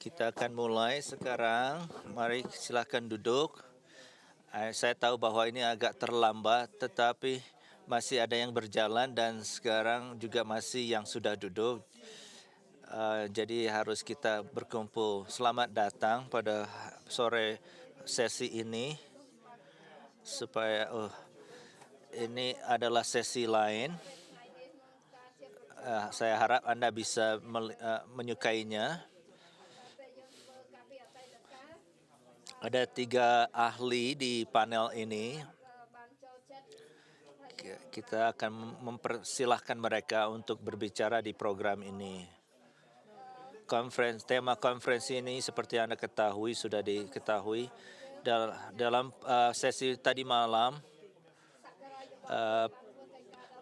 Kita akan mulai sekarang. Mari silakan duduk. Saya tahu bahwa ini agak terlambat, tetapi masih ada yang berjalan dan sekarang juga masih yang sudah duduk. Jadi harus kita berkumpul. Selamat datang pada sore sesi ini. Ini adalah sesi lain. Saya harap Anda bisa menyukainya. Ada 3 ahli di panel ini. Kita akan mempersilahkan mereka untuk berbicara di program ini. Tema konferensi ini seperti Anda ketahui, sudah diketahui. Dalam sesi tadi malam,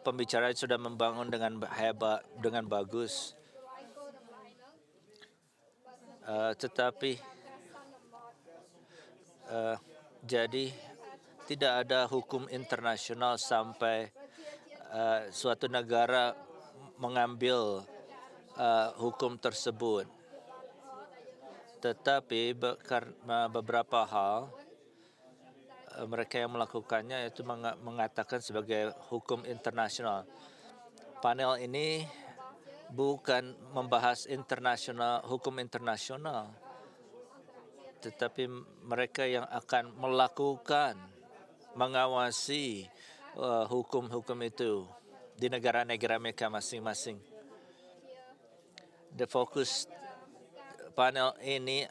pembicara sudah membangun dengan hebat, dengan bagus. Jadi tidak ada hukum internasional sampai suatu negara mengambil hukum tersebut. Tetapi karena beberapa hal mereka yang melakukannya itu mengatakan sebagai hukum internasional. Panel ini bukan membahas hukum internasional, tetapi mereka yang akan mengawasi hukum-hukum itu di negara-negara mereka masing-masing. The fokus panel ini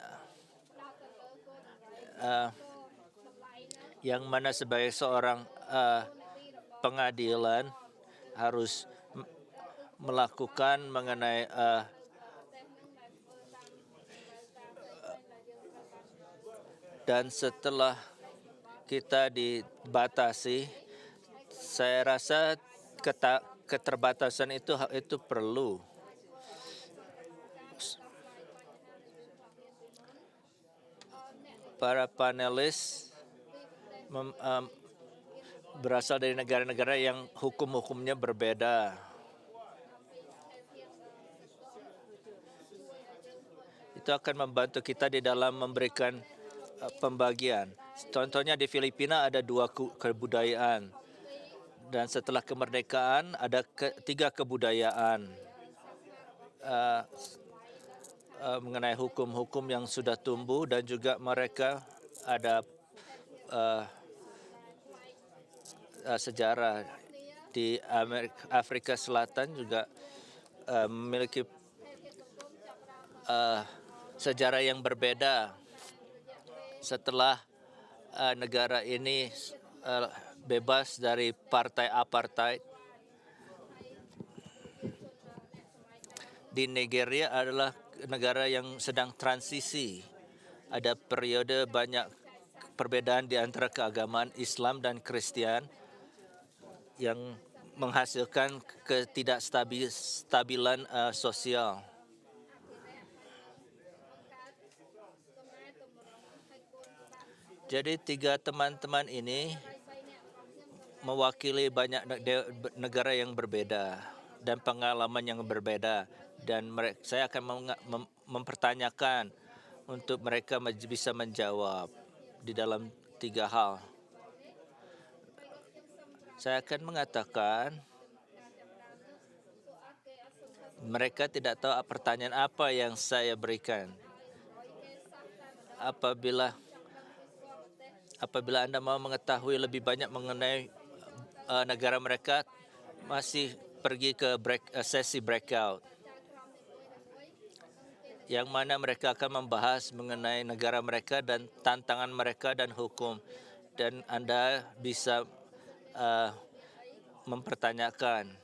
yang mana sebagai seorang pengadilan harus melakukan mengenai dan setelah kita dibatasi, saya rasa keterbatasan itu perlu. Para panelis berasal dari negara-negara yang hukum-hukumnya berbeda. Itu akan membantu kita di dalam memberikan pembagian. Contohnya di Filipina ada 2 kebudayaan, dan setelah kemerdekaan ada 3 kebudayaan mengenai hukum-hukum yang sudah tumbuh, dan juga mereka ada sejarah di Afrika Selatan juga memiliki sejarah yang berbeda setelah negara ini bebas dari partai apartheid. Di Nigeria adalah negara yang sedang transisi. Ada periode banyak perbedaan di antara keagamaan Islam dan Kristen yang menghasilkan ketidakstabilan sosial. Jadi 3 teman-teman ini mewakili banyak negara yang berbeda dan pengalaman yang berbeda, dan saya akan mempertanyakan untuk mereka bisa menjawab di dalam 3 hal. Saya akan mengatakan mereka tidak tahu pertanyaan apa yang saya berikan. Apabila Anda mau mengetahui lebih banyak mengenai negara mereka, masih pergi ke sesi breakout, yang mana mereka akan membahas mengenai negara mereka dan tantangan mereka dan hukum, dan Anda bisa mempertanyakan.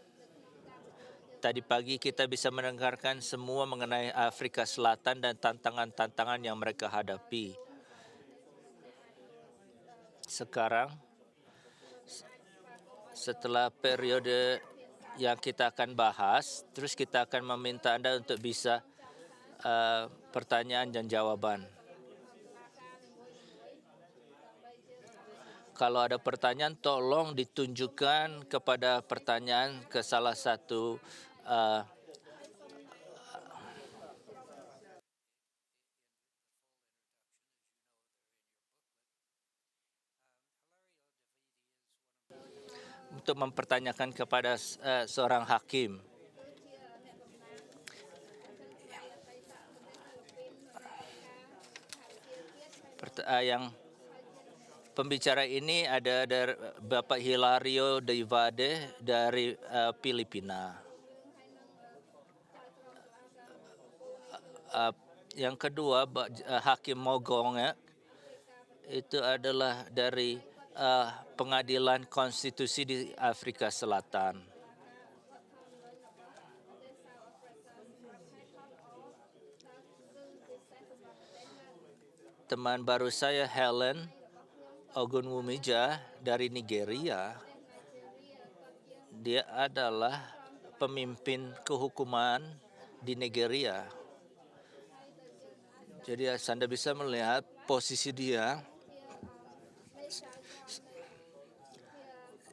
Tadi pagi kita bisa mendengarkan semua mengenai Afrika Selatan dan tantangan-tantangan yang mereka hadapi. Sekarang, setelah periode yang kita akan bahas, terus kita akan meminta Anda untuk bisa pertanyaan dan jawaban. Kalau ada pertanyaan, tolong ditunjukkan kepada pertanyaan ke salah satu untuk mempertanyakan kepada seorang hakim. Yang pembicara ini ada dari Bapak Hilario Deivade dari Filipina. Yang kedua, Hakim Mogong itu adalah dari Pengadilan Konstitusi di Afrika Selatan. Teman baru saya Helen Ogunwumija dari Nigeria. Dia adalah pemimpin kehukuman di Nigeria. Jadi Anda bisa melihat posisi dia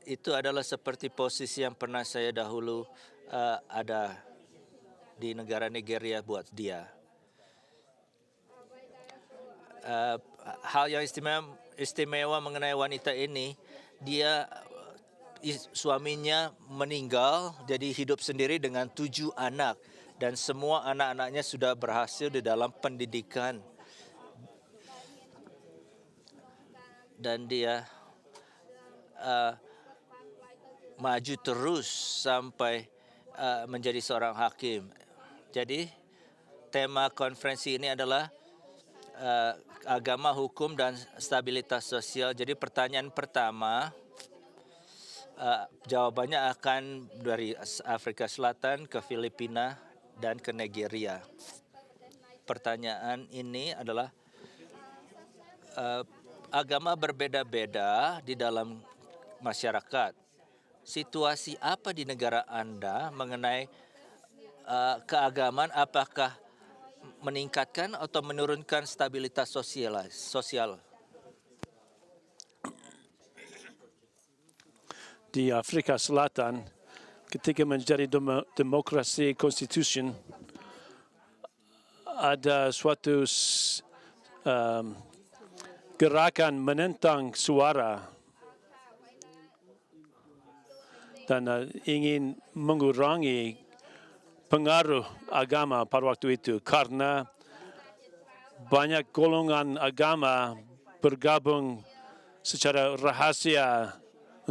itu adalah seperti posisi yang pernah saya dahulu ada di negara Nigeria buat dia. Hal yang istimewa mengenai wanita ini, dia suaminya meninggal, jadi hidup sendiri dengan 7 anak. Dan semua anak-anaknya sudah berhasil di dalam pendidikan. Dan dia maju terus sampai menjadi seorang hakim. Jadi tema konferensi ini adalah agama, hukum, dan stabilitas sosial. Jadi pertanyaan pertama, jawabannya akan dari Afrika Selatan ke Filipina dan ke Nigeria. Pertanyaan ini adalah agama berbeda-beda di dalam masyarakat. Situasi apa di negara Anda mengenai keagamaan, apakah meningkatkan atau menurunkan stabilitas sosial? Di Afrika Selatan, ketika menjadi demokrasi konstitusi, ada suatu gerakan menentang suara dan ingin mengurangi pengaruh agama pada waktu itu karena banyak golongan agama bergabung secara rahasia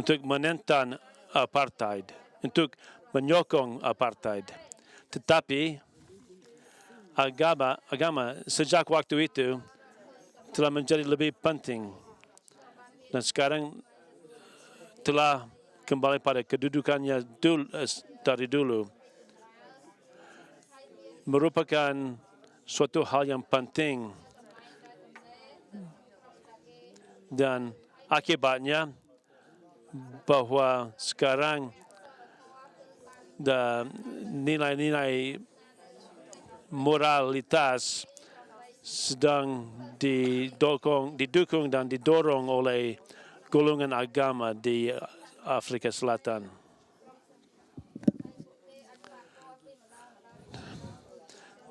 untuk menentang apartheid, untuk menyokong apartheid. Tetapi agama sejak waktu itu telah menjadi lebih penting dan sekarang telah kembali pada kedudukannya dari dulu. Merupakan suatu hal yang penting dan akibatnya bahwa sekarang nilai-nilai moralitas sedang didukung dan didorong oleh golongan agama di Afrika Selatan.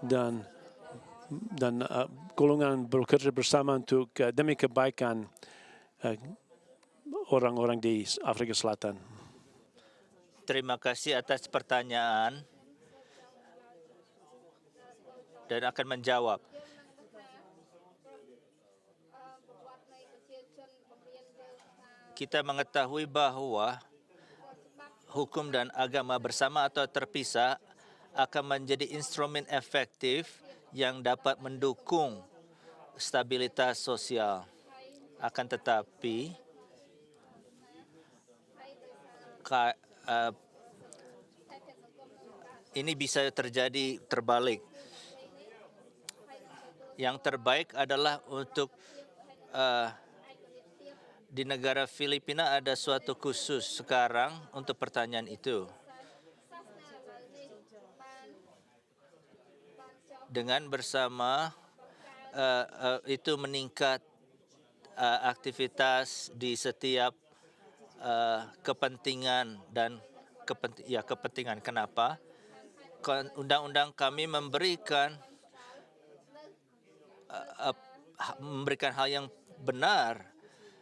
Dan golongan bekerja bersama untuk demi kebaikan orang-orang di Afrika Selatan. Terima kasih atas pertanyaan dan akan menjawab. Kita mengetahui bahwa hukum dan agama bersama atau terpisah akan menjadi instrumen efektif yang dapat mendukung stabilitas sosial. Akan tetapi, ini bisa terjadi terbalik. Yang terbaik adalah untuk di negara Filipina ada suatu khusus sekarang untuk pertanyaan itu. Dengan bersama itu meningkat aktivitas di setiap kepentingan dan kepentingan. Kenapa? Undang-undang kami memberikan hal yang benar.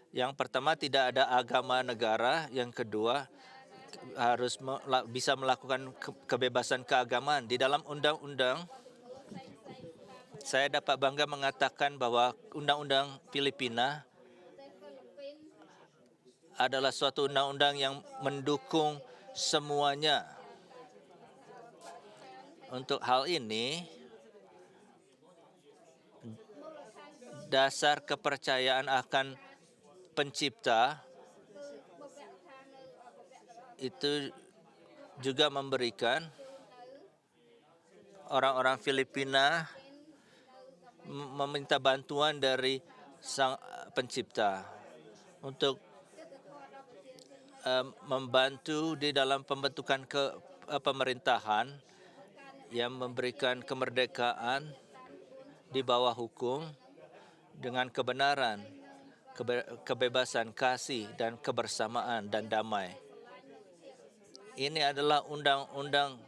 Yang pertama, tidak ada agama negara. Yang kedua, bisa melakukan kebebasan keagamaan. Di dalam undang-undang, saya dapat bangga mengatakan bahwa undang-undang Filipina adalah suatu undang-undang yang mendukung semuanya. Untuk hal ini, dasar kepercayaan akan pencipta itu juga memberikan orang-orang Filipina meminta bantuan dari sang pencipta untuk membantu di dalam pembentukan pemerintahan yang memberikan kemerdekaan di bawah hukum dengan kebenaran, kebebasan, kasih, dan kebersamaan dan damai. Ini adalah undang-undang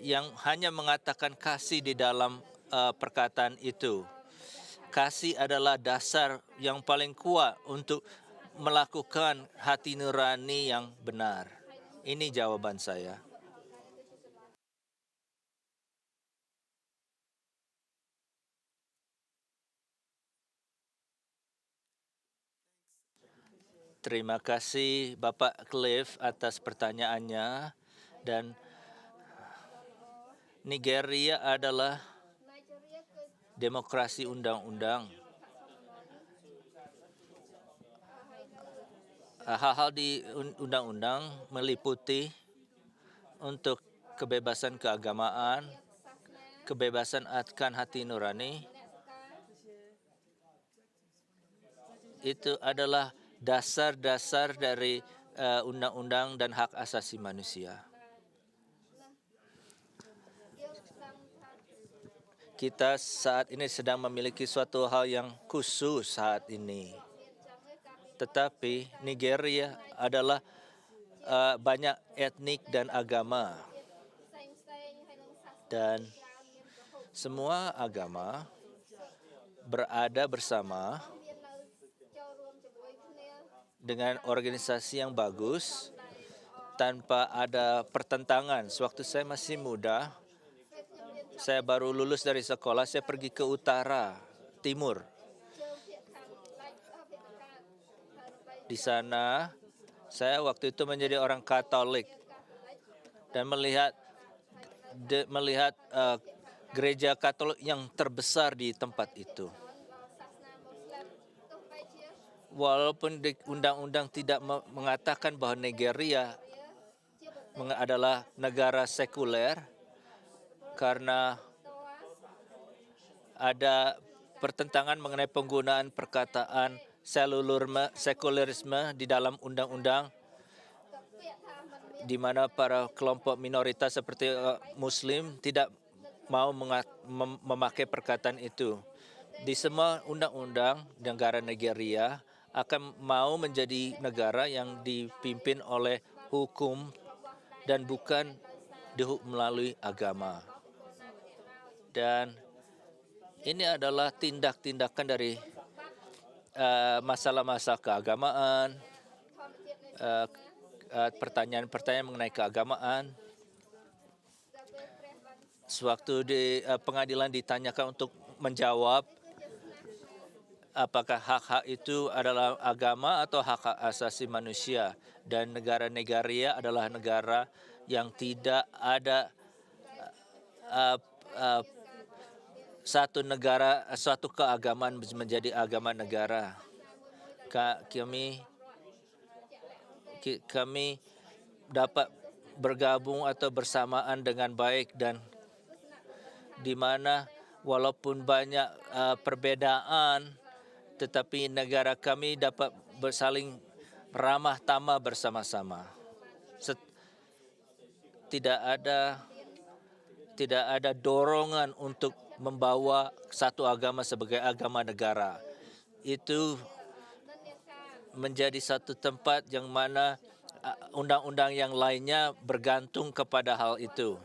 yang hanya mengatakan kasih di dalam perkataan itu. Kasih adalah dasar yang paling kuat untuk melakukan hati nurani yang benar. Ini jawaban saya. Terima kasih Bapak Cliff atas pertanyaannya, dan Nigeria adalah demokrasi undang-undang. Hal-hal di undang-undang meliputi untuk kebebasan keagamaan, kebebasan akan hati nurani. Itu adalah dasar-dasar dari undang-undang dan hak asasi manusia. Kita saat ini sedang memiliki suatu hal yang khusus saat ini. Tetapi Nigeria adalah banyak etnik dan agama. Dan semua agama berada bersama dengan organisasi yang bagus tanpa ada pertentangan. Sewaktu saya masih muda, saya baru lulus dari sekolah, saya pergi ke utara, timur. Di sana, saya waktu itu menjadi orang Katolik dan melihat gereja Katolik yang terbesar di tempat itu. Walaupun di undang-undang tidak mengatakan bahwa Nigeria adalah negara sekuler, karena ada pertentangan mengenai penggunaan perkataan sekulerisme di dalam undang-undang, di mana para kelompok minoritas seperti Muslim tidak mau memakai perkataan itu. Di semua undang-undang negara Nigeria akan mau menjadi negara yang dipimpin oleh hukum dan bukan melalui agama. Dan ini adalah tindakan dari masalah-masalah keagamaan, pertanyaan-pertanyaan mengenai keagamaan. Sewaktu di pengadilan ditanyakan untuk menjawab apakah hak-hak itu adalah agama atau hak asasi manusia, dan negara Nigeria adalah negara yang tidak ada suatu keagamaan menjadi agama negara. Kami dapat bergabung atau bersamaan dengan baik, dan di mana walaupun banyak perbedaan, tetapi negara kami dapat bersaling ramah tamah bersama-sama. Tidak ada dorongan untuk membawa satu agama sebagai agama negara. Itu menjadi satu tempat yang mana undang-undang yang lainnya bergantung kepada hal itu.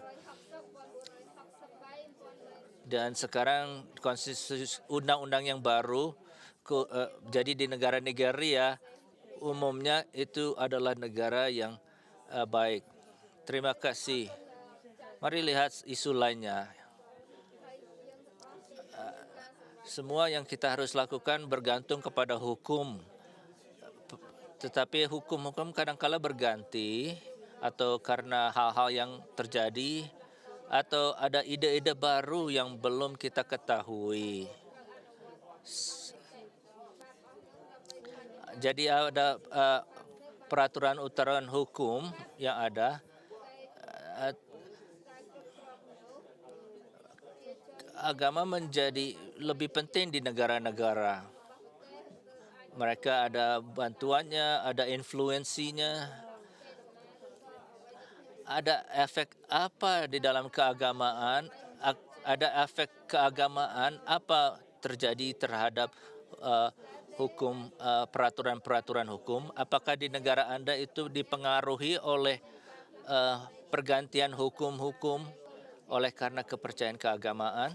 Dan sekarang undang-undang yang baru, jadi di negara Nigeria umumnya itu adalah negara yang Baik, terima kasih. Mari lihat isu lainnya. Semua yang kita harus lakukan bergantung kepada hukum. Tetapi hukum-hukum kadang-kala berganti atau karena hal-hal yang terjadi atau ada ide-ide baru yang belum kita ketahui. Jadi ada peraturan hukum yang ada. Agama menjadi lebih penting di negara-negara. Mereka ada bantuannya, ada influensinya. Ada efek apa di dalam keagamaan? Ada efek keagamaan apa terjadi terhadap hukum, peraturan-peraturan hukum? Apakah di negara Anda itu dipengaruhi oleh pergantian hukum-hukum oleh karena kepercayaan keagamaan?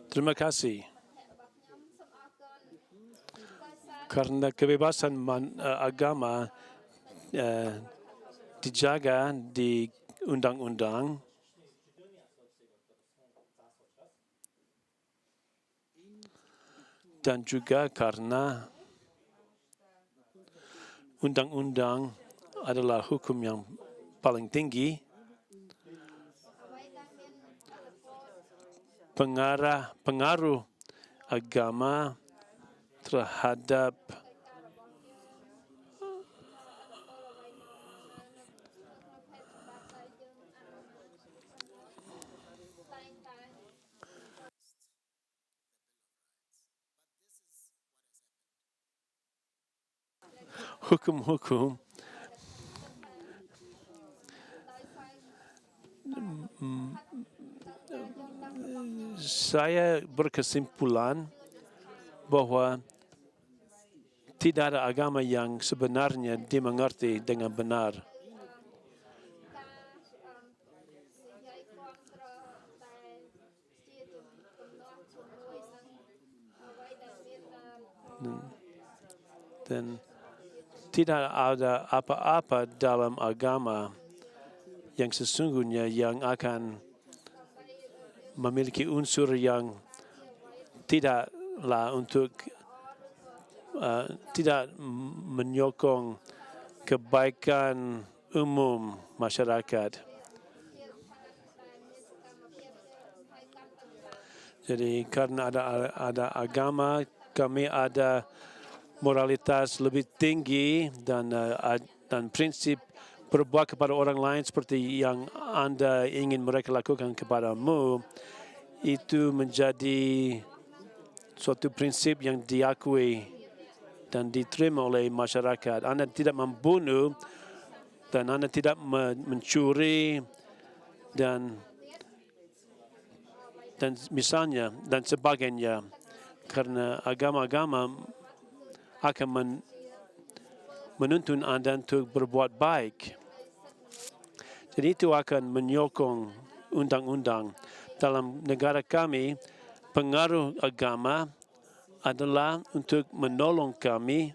Terima kasih. Karena kebebasan agama dijaga di undang-undang, dan juga karena undang-undang adalah hukum yang paling tinggi, pengaruh agama terhadap hukum-hukum saya berkesimpulan bahwa tidak ada agama yang sebenarnya dimengerti dengan benar. Dan tidak ada apa-apa dalam agama yang sesungguhnya yang akan memiliki unsur yang tidaklah untuk tidak menyokong kebaikan umum masyarakat. Jadi karena ada agama, kami ada moralitas lebih tinggi dan prinsip berbuat kepada orang lain seperti yang Anda ingin mereka lakukan kepadamu, itu menjadi suatu prinsip yang diakui dan diterima oleh masyarakat. Anda tidak membunuh dan Anda tidak mencuri dan misalnya dan sebagainya, karena agama-agama akan menuntun Anda untuk berbuat baik. Jadi itu akan menyokong undang-undang. Dalam negara kami, pengaruh agama adalah untuk menolong kami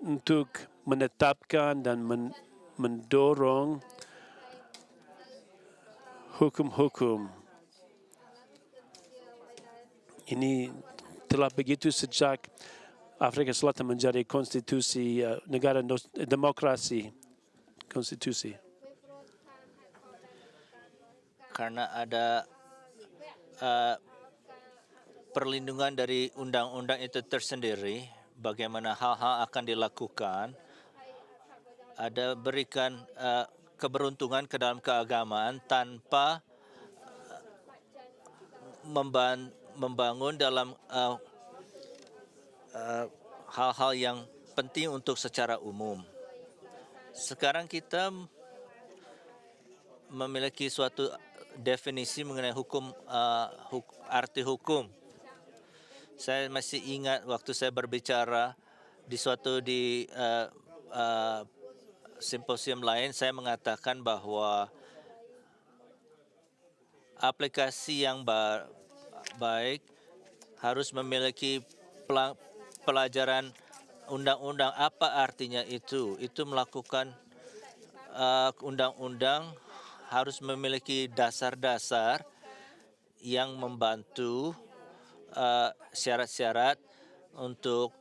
untuk menetapkan dan mendorong hukum-hukum. Ini telah begitu sejak Afrika Selatan menjadi konstitusi negara demokrasi, konstitusi. Karena ada perlindungan dari undang-undang itu tersendiri, bagaimana hal-hal akan dilakukan, ada berikan keberuntungan ke dalam keagamaan tanpa membangun dalam hal-hal yang penting untuk secara umum. Sekarang kita memiliki suatu definisi mengenai hukum, arti hukum. Saya masih ingat waktu saya berbicara di simposium lain, saya mengatakan bahwa aplikasi yang baik harus memiliki pelajaran undang-undang apa artinya itu? Itu melakukan undang-undang harus memiliki dasar-dasar yang membantu syarat-syarat untuk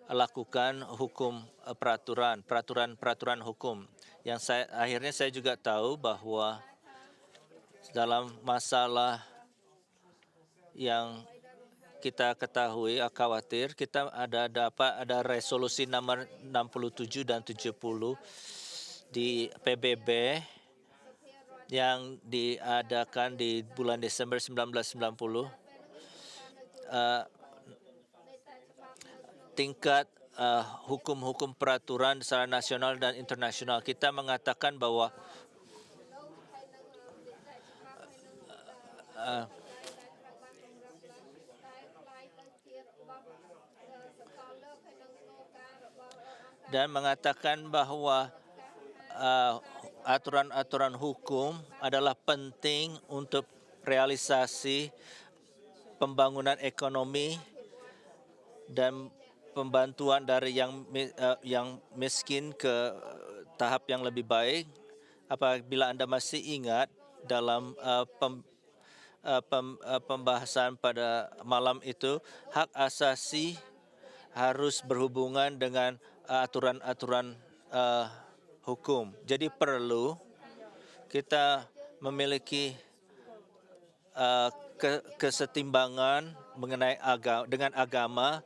lakukan hukum peraturan hukum. Yang akhirnya saya juga tahu bahwa dalam masalah yang kita ketahui khawatir kita ada resolusi nomor 67 dan 70 di PBB yang diadakan di bulan Desember 1990. Tingkat hukum-hukum peraturan secara nasional dan internasional, kita mengatakan bahwa dan mengatakan bahwa aturan-aturan hukum adalah penting untuk realisasi pembangunan ekonomi dan pembantuan dari yang miskin ke tahap yang lebih baik. Apabila Anda masih ingat dalam pembahasan pada malam itu, hak asasi harus berhubungan dengan aturan-aturan hukum. Jadi perlu kita memiliki kesetimbangan mengenai dengan agama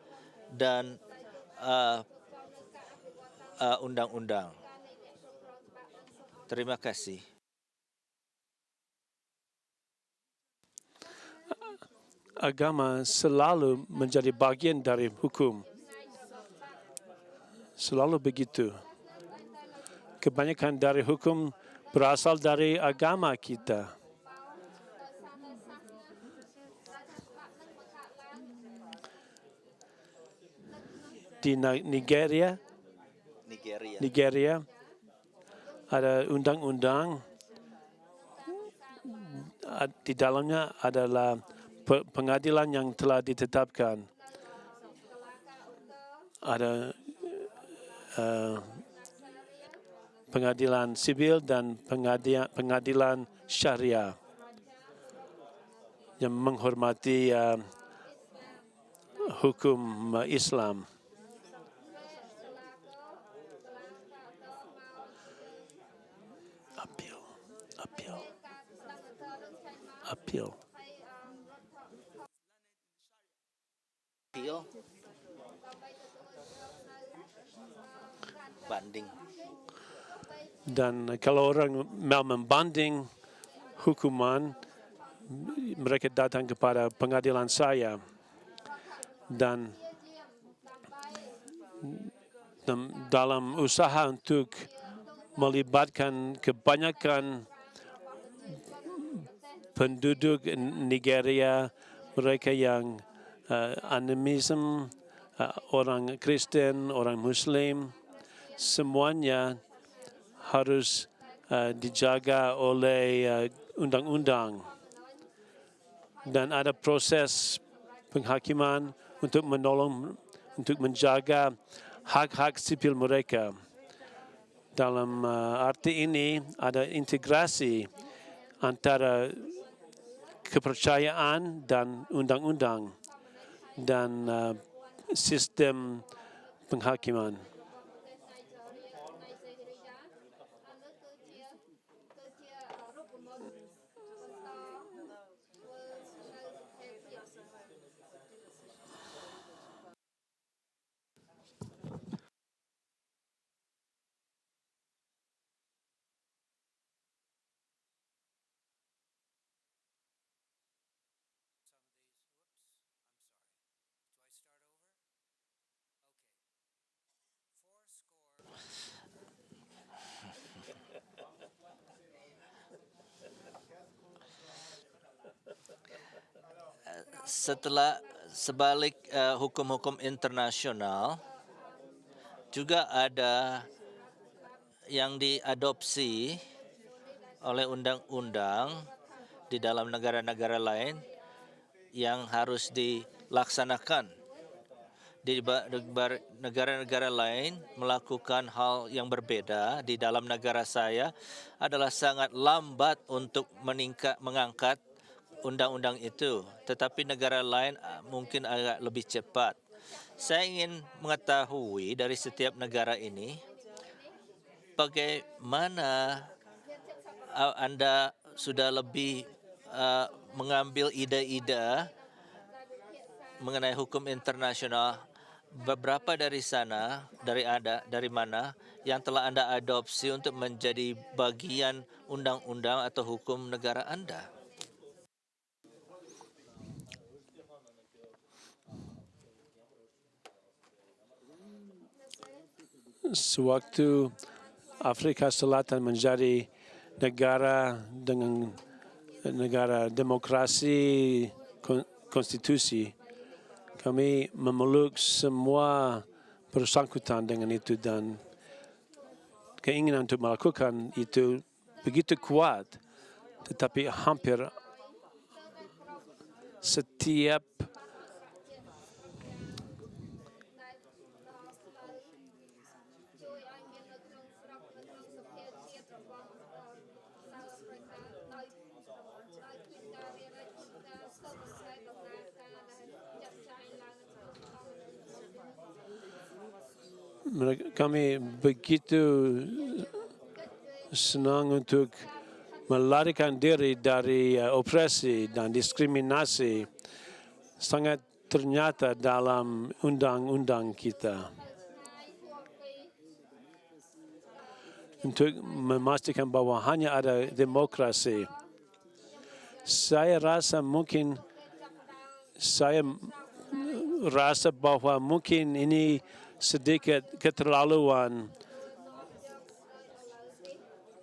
dan undang-undang. Terima kasih. Agama selalu menjadi bagian dari hukum. Selalu begitu. Kebanyakan dari hukum berasal dari agama kita. Di Nigeria ada undang-undang, di dalamnya adalah pengadilan yang telah ditetapkan. Ada pengadilan sibil dan pengadilan syariah yang menghormati hukum Islam. Appeal. Banding. Dan kalau orang mau membanding hukuman, mereka datang kepada pengadilan saya. Dan dalam usaha untuk melibatkan kebanyakan penduduk Nigeria, mereka yang animisme, orang Kristen, orang Muslim, semuanya harus dijaga oleh undang-undang. Dan ada proses penghakiman untuk menolong, untuk menjaga hak-hak sipil mereka. Dalam arti ini ada integrasi antara kepercayaan dan undang-undang dan sistem penghakiman. Sebalik hukum-hukum internasional, juga ada yang diadopsi oleh undang-undang di dalam negara-negara lain yang harus dilaksanakan negara-negara lain melakukan hal yang berbeda di dalam negara saya adalah sangat lambat untuk mengangkat undang-undang itu, tetapi negara lain mungkin agak lebih cepat. Saya ingin mengetahui dari setiap negara ini bagaimana Anda sudah lebih mengambil ide-ide mengenai hukum internasional. Beberapa dari sana, dari mana yang telah Anda adopsi untuk menjadi bagian undang-undang atau hukum negara Anda? Sewaktu Afrika Selatan menjadi negara dengan negara demokrasi konstitusi, kami memeluk semua bersangkutan dengan itu dan keinginan untuk melakukan itu begitu kuat, tetapi hampir setiap kami begitu senang untuk melarikan diri dari opresi dan diskriminasi sangat ternyata dalam undang-undang kita. Untuk memastikan bahwa hanya ada demokrasi, saya rasa bahwa mungkin ini sedikit keterlaluan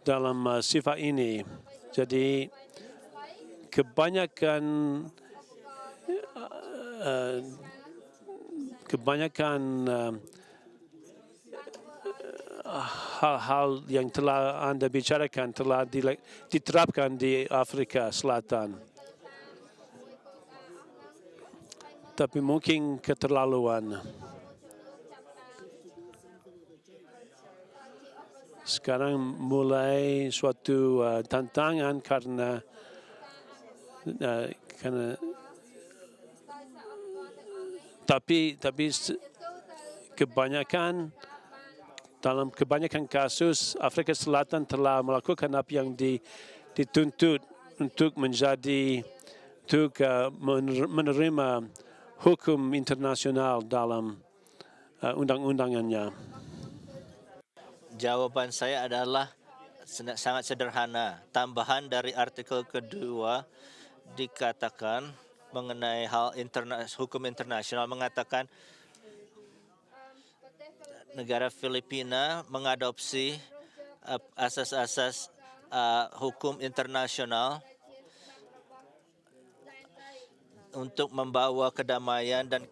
dalam sifat ini. Jadi kebanyakan hal-hal yang telah Anda bicarakan telah diterapkan di Afrika Selatan. Tapi mungkin keterlaluan. Sekarang mulai suatu tantangan karena tapi dalam kebanyakan kasus Afrika Selatan telah melakukan apa yang dituntut untuk menerima hukum internasional dalam undang-undangannya. Jawaban saya adalah sangat sederhana. Tambahan dari artikel kedua dikatakan mengenai hukum internasional mengatakan negara Filipina mengadopsi asas-asas hukum internasional untuk membawa kedamaian dan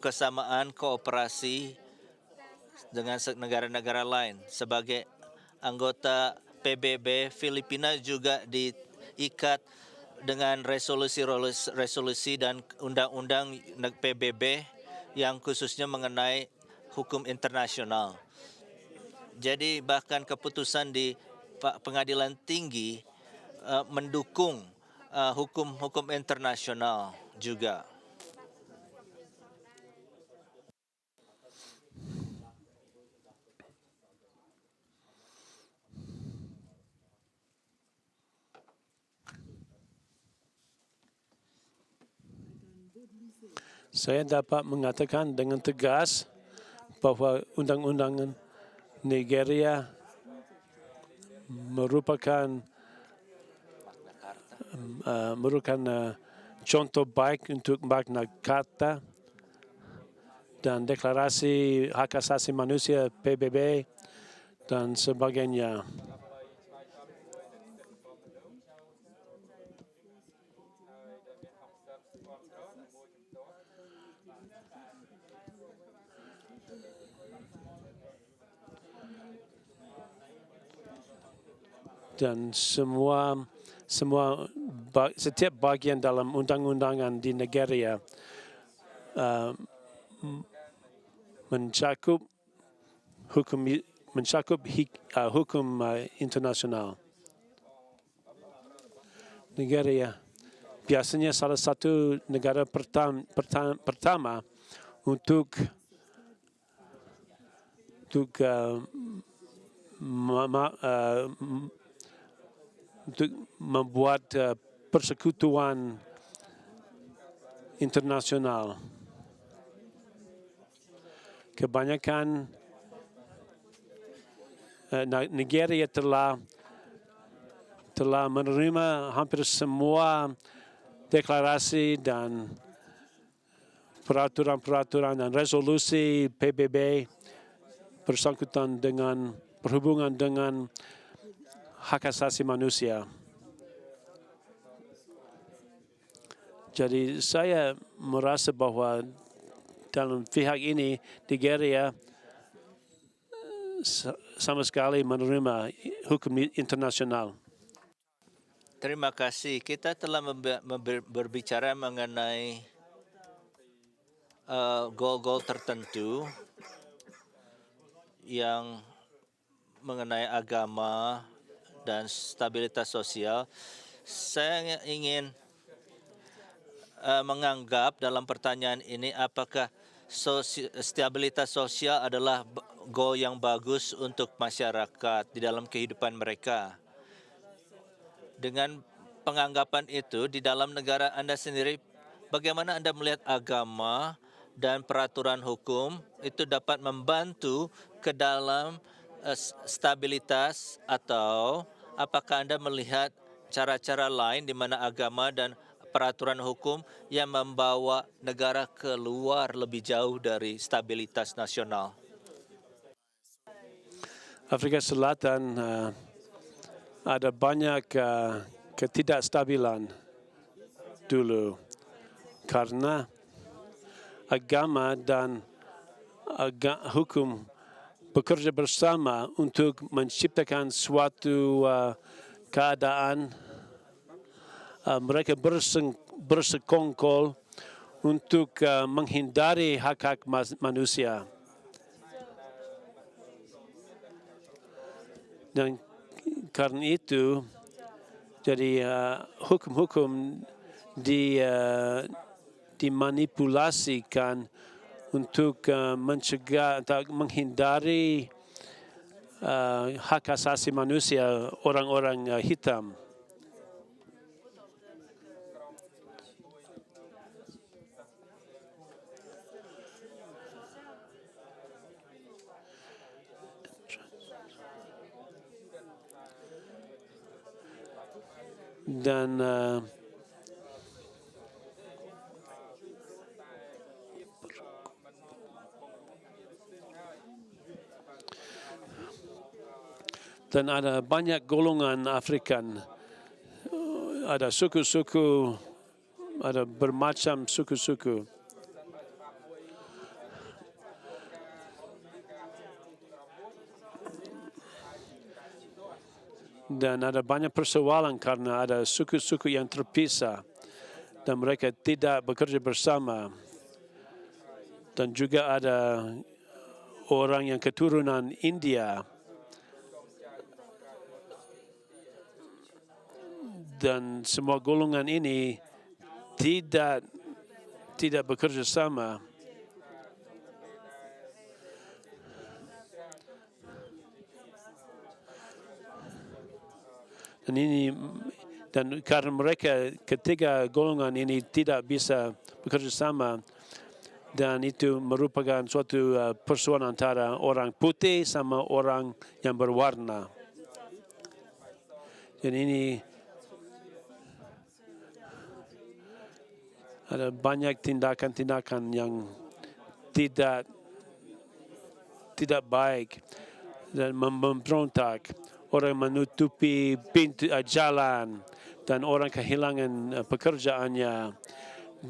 kesamaan kooperasi dengan negara-negara lain. Sebagai anggota PBB, Filipina juga diikat dengan resolusi dan undang-undang PBB yang khususnya mengenai hukum internasional. Jadi bahkan keputusan di Pengadilan Tinggi mendukung hukum internasional juga. Saya dapat mengatakan dengan tegas bahwa undang-undang Nigeria merupakan contoh baik untuk Magna Carta dan Deklarasi Hak Asasi Manusia PBB dan sebagainya. Dan setiap bagian dalam undang-undangan di Nigeria mencakup hukum internasional. Nigeria biasanya salah satu negara pertama untuk membuat persekutuan internasional. Kebanyakan Nigeria telah menerima hampir semua deklarasi dan peraturan-peraturan dan resolusi PBB bersangkutan dengan berhubungan dengan hak asasi manusia. Jadi saya merasa bahwa dalam pihak ini Nigeria sama sekali menerima hukum internasional. Terima kasih. Kita telah berbicara mengenai goal-goal tertentu yang mengenai agama dan stabilitas sosial. Saya ingin menganggap dalam pertanyaan ini apakah stabilitas sosial adalah goal yang bagus untuk masyarakat di dalam kehidupan mereka. Dengan penganggapan itu di dalam negara Anda sendiri, bagaimana Anda melihat agama dan peraturan hukum itu dapat membantu ke dalam stabilitas, atau apakah Anda melihat cara-cara lain di mana agama dan peraturan hukum yang membawa negara keluar lebih jauh dari stabilitas nasional? Afrika Selatan ada banyak ketidakstabilan dulu karena agama dan hukum bekerja bersama untuk menciptakan suatu keadaan. Mereka bersekongkol untuk menghindari hak-hak manusia. Dan karena itu, jadi hukum-hukum dimanipulasikan untuk mencegah atau menghindari hak asasi manusia orang-orang hitam. Dan ada banyak golongan Afrikan, ada suku-suku, ada bermacam suku-suku. Dan ada banyak persoalan karena ada suku-suku yang terpisah dan mereka tidak bekerja bersama. Dan juga ada orang yang keturunan India dan semua golongan ini tidak bekerja sama. Dan karena mereka ketiga golongan ini tidak bisa bekerja sama, dan itu merupakan suatu persoalan antara orang putih sama orang yang berwarna. Dan ini ada banyak tindakan-tindakan yang tidak baik dan memberontak. Orang menutupi pintu jalan dan orang kehilangan pekerjaannya,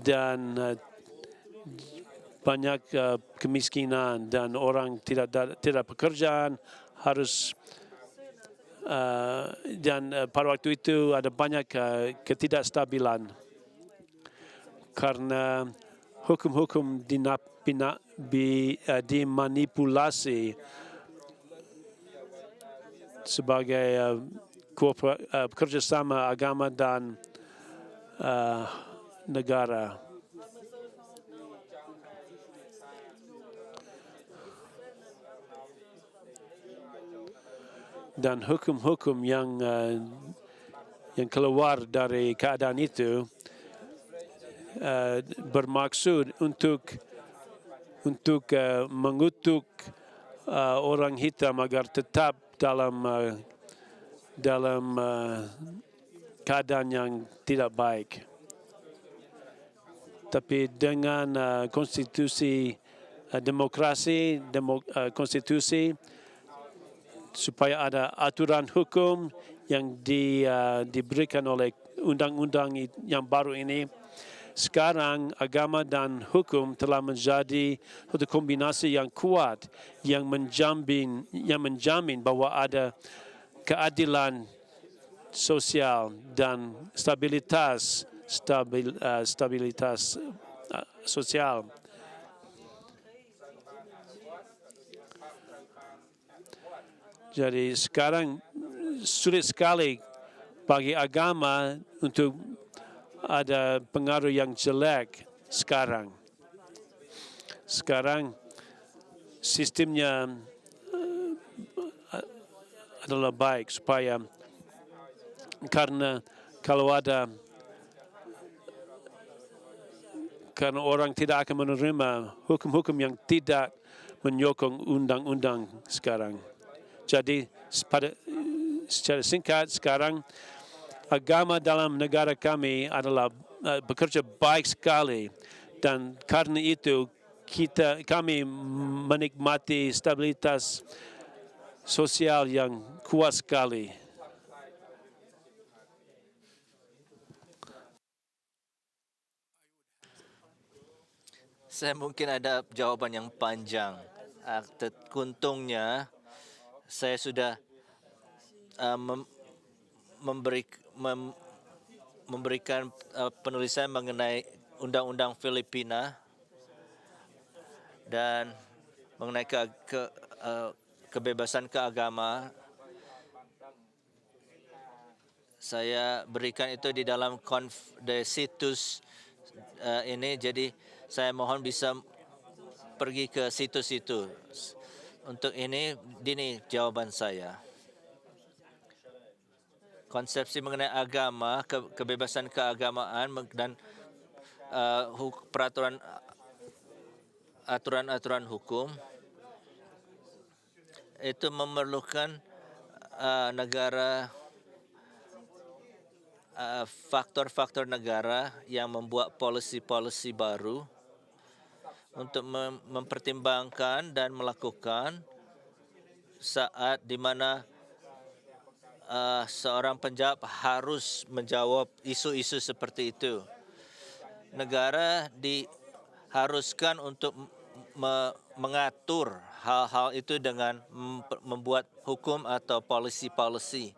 dan banyak kemiskinan dan orang tidak pekerjaan harus dan pada waktu itu ada banyak ketidakstabilan karena hukum-hukum dimanipulasi sebagai kerjasama agama dan negara. Dan hukum-hukum yang keluar dari keadaan itu bermaksud untuk mengutuk orang hitam agar tetap dalam keadaan yang tidak baik. Tapi dengan konstitusi konstitusi supaya ada aturan hukum yang diberikan oleh undang-undang yang baru ini. Sekarang agama dan hukum telah menjadi satu kombinasi yang kuat yang menjamin bahwa ada keadilan sosial dan stabilitas sosial. Jadi sekarang sulit sekali bagi agama untuk ada pengaruh yang jelek sekarang. Sekarang sistemnya adalah baik supaya karena orang tidak akan menerima hukum-hukum yang tidak menyokong undang-undang sekarang. Jadi secara singkat sekarang agama dalam negara kami adalah bekerja baik sekali dan karena itu kami menikmati stabilitas sosial yang kuat sekali. Saya mungkin ada jawaban yang panjang. Untungnya saya sudah memberikan penulisan mengenai Undang-Undang Filipina dan mengenai kebebasan keagama. Saya berikan itu di dalam situs ini, jadi saya mohon bisa pergi ke situs itu. Untuk ini jawaban saya. Konsepsi mengenai agama, kebebasan keagamaan dan aturan-aturan hukum itu memerlukan negara, faktor-faktor negara yang membuat polisi-polisi baru untuk mempertimbangkan dan melakukan saat di mana seorang penjawab harus menjawab isu-isu seperti itu. Negara diharuskan untuk mengatur hal-hal itu dengan membuat hukum atau policy.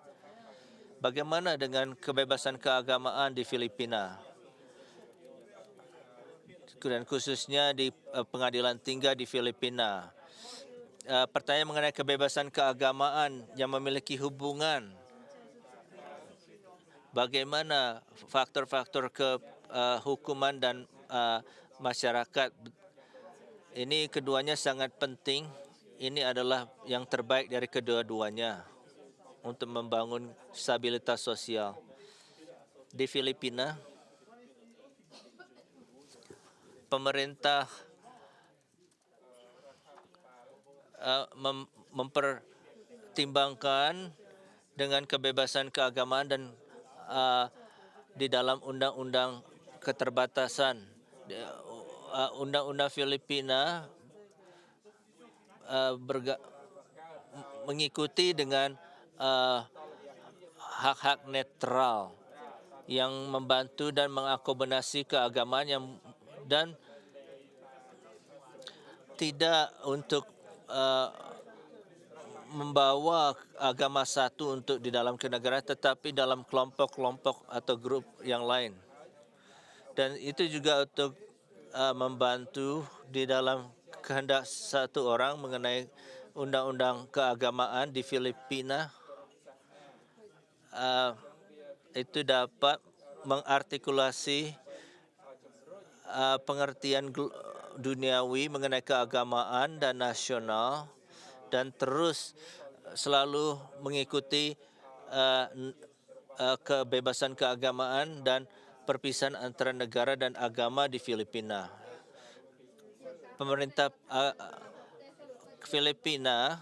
Bagaimana dengan kebebasan keagamaan di Filipina? Dan khususnya di pengadilan tinggi di Filipina. Pertanyaan mengenai kebebasan keagamaan yang memiliki hubungan bagaimana faktor-faktor kehukuman dan masyarakat. Ini keduanya sangat penting. Ini adalah yang terbaik dari kedua-duanya untuk membangun stabilitas sosial. Di Filipina, pemerintah mempertimbangkan dengan kebebasan keagamaan dan di dalam undang-undang keterbatasan. Undang-undang Filipina mengikuti dengan hak-hak netral yang membantu dan mengakomodasi keagamaan dan tidak untuk membawa agama satu untuk di dalam kenegaraan, tetapi dalam kelompok-kelompok atau grup yang lain. Dan itu juga untuk membantu di dalam kehendak satu orang mengenai undang-undang keagamaan di Filipina itu dapat mengartikulasi pengertian duniawi mengenai keagamaan dan nasional dan terus selalu mengikuti kebebasan keagamaan dan perpisahan antara negara dan agama di Filipina. Pemerintah Filipina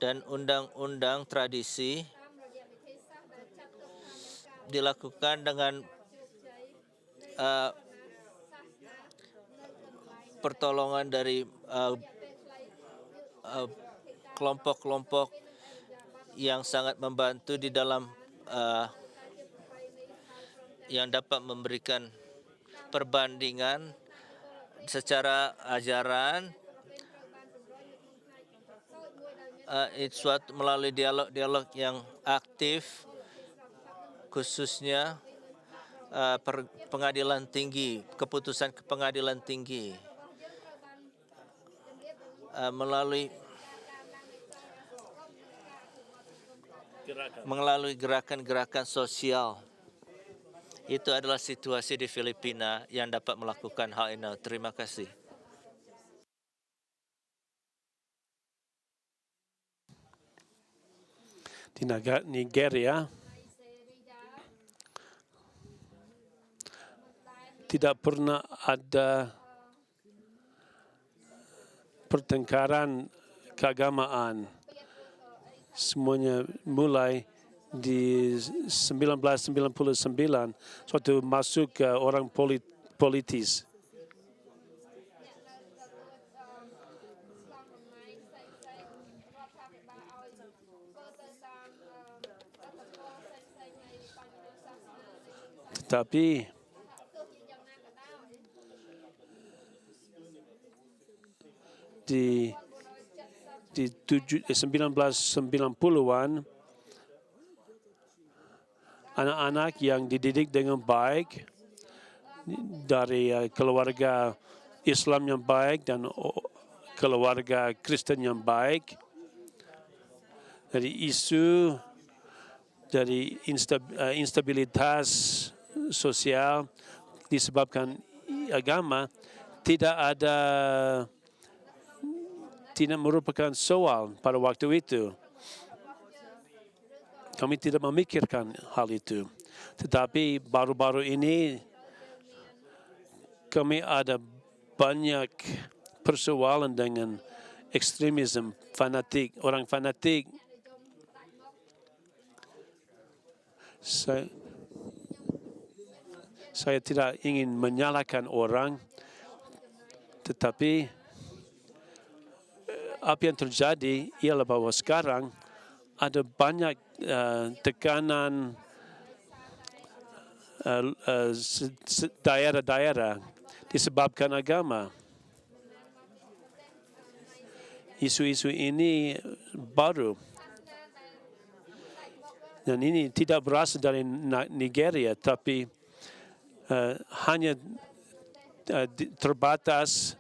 dan undang-undang tradisi dilakukan dengan pertolongan dari kelompok-kelompok yang sangat membantu di dalam yang dapat memberikan perbandingan secara ajaran melalui dialog-dialog yang aktif, khususnya pengadilan tinggi, keputusan pengadilan tinggi melalui gerakan-gerakan sosial. Itu adalah situasi di Filipina yang dapat melakukan hal ini. Terima kasih. Di Nigeria tidak pernah ada pertengkaran keagamaan. Semuanya mulai di 1999 suatu masuk ke orang politis. Tetapi di 1990-an anak-anak yang dididik dengan baik dari keluarga Islam yang baik dan keluarga Kristen yang baik, dari isu dari instabilitas sosial disebabkan agama tidak merupakan soal pada waktu itu. Kami tidak memikirkan hal itu. Tetapi baru-baru ini kami ada banyak persoalan dengan ekstremisme fanatik, orang fanatik. Saya tidak ingin menyalahkan orang, tetapi apa yang terjadi ialah bahwa sekarang ada banyak tekanan daerah-daerah disebabkan agama. Isu-isu ini baru. Dan ini tidak berasal dari Nigeria, tapi hanya terbatas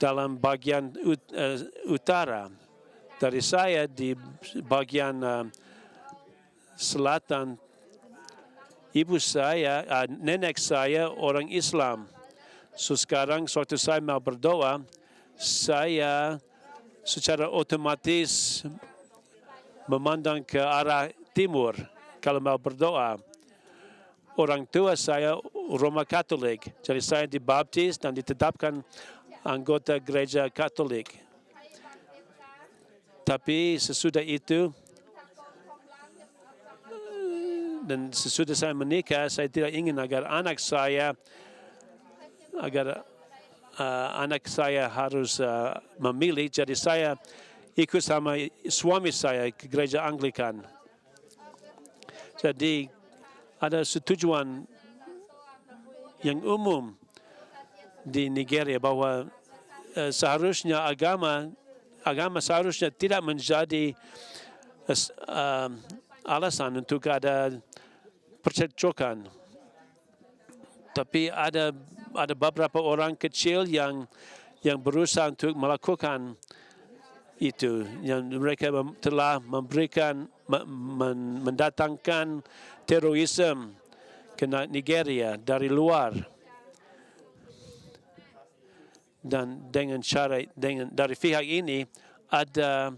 dalam bagian utara. Dari saya di bagian selatan, ibu saya, nenek saya orang Islam. So sekarang suatu saya mau berdoa, saya secara otomatis memandang ke arah timur kalau mau berdoa. Orang tua saya Roma Katolik, jadi saya dibaptis dan ditetapkan anggota gereja Katolik. Tapi sesudah itu dan sesudah saya menikah, saya tidak ingin agar anak saya harus memilih. Jadi saya ikut sama suami saya ke gereja Anglikan. Jadi ada setujuan yang umum di Nigeria bahwa seharusnya agama seharusnya tidak menjadi alasan untuk ada percekcokan. Tapi ada beberapa orang kecil yang yang berusaha untuk melakukan itu, yang mereka telah memberikan mendatangkan terorisme ke Nigeria dari luar, dan dengan cara dari pihak ini ada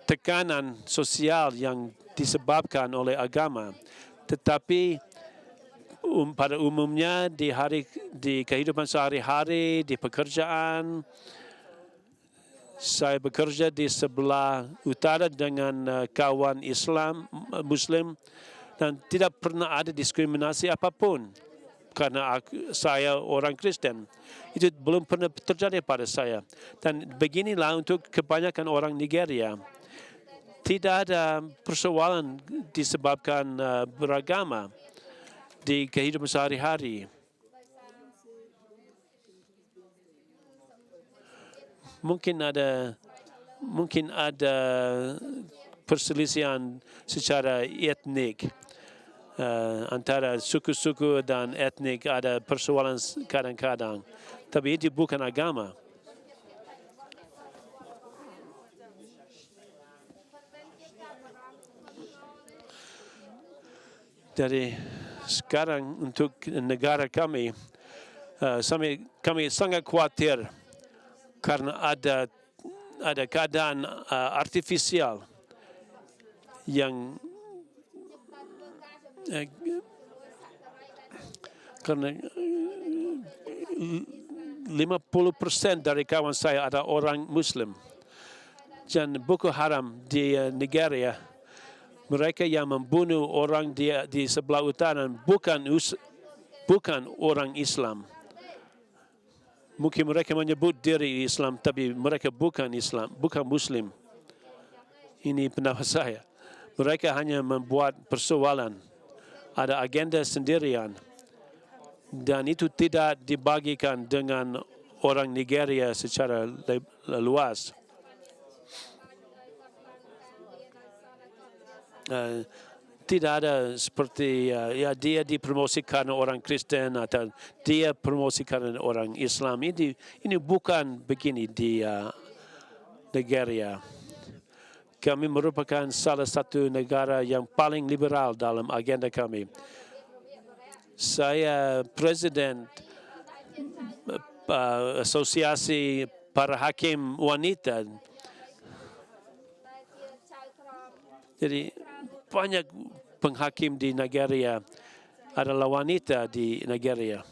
tekanan sosial yang disebabkan oleh agama, tetapi pada umumnya di kehidupan sehari-hari, di pekerjaan, saya bekerja di sebelah utara dengan kawan Islam, Muslim, dan tidak pernah ada diskriminasi apapun karena saya orang Kristen. Itu belum pernah terjadi pada saya. Dan beginilah untuk kebanyakan orang Nigeria. Tidak ada persoalan disebabkan beragama di kehidupan sehari-hari. Mungkin ada perselisihan secara etnik antara suku-suku dan etnik, ada persoalan kadang-kadang, tapi itu bukan agama. Jadi sekarang untuk negara kami, kami sangat khawatir karena ada keadaan artifisial yang karena 50% dari kawan saya ada orang Muslim. Dan Boko Haram di Nigeria, mereka yang membunuh orang di sebelah utara bukan orang Islam. Mungkin mereka menyebut diri Islam, tapi mereka bukan Islam, bukan Muslim. Ini pendapat saya. Mereka hanya membuat persoalan, ada agenda sendirian, dan itu tidak dibagikan dengan orang Nigeria secara luas. Tidak ada seperti dia dipromosikan orang Kristen atau dia promosikan orang Islam. Ini bukan begini di Nigeria. Kami merupakan salah satu negara yang paling liberal dalam agenda kami. Saya presiden asosiasi para hakim wanita. Jadi banyak penghakim di Nigeria adalah wanita di Nigeria.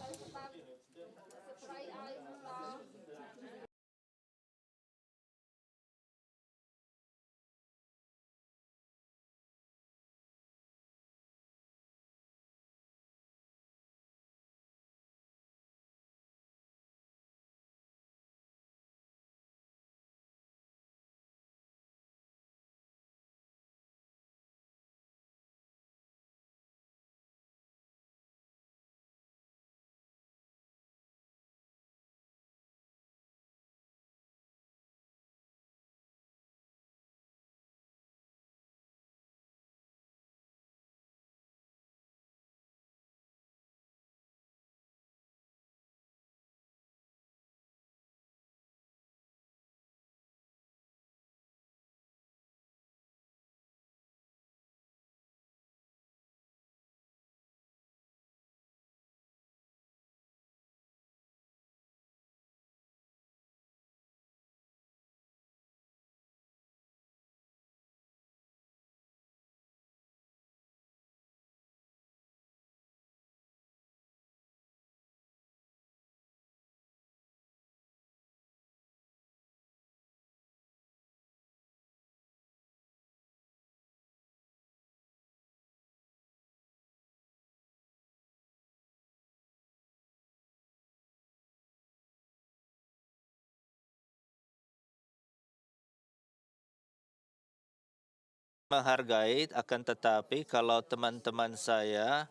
Menghargai, akan tetapi kalau teman-teman saya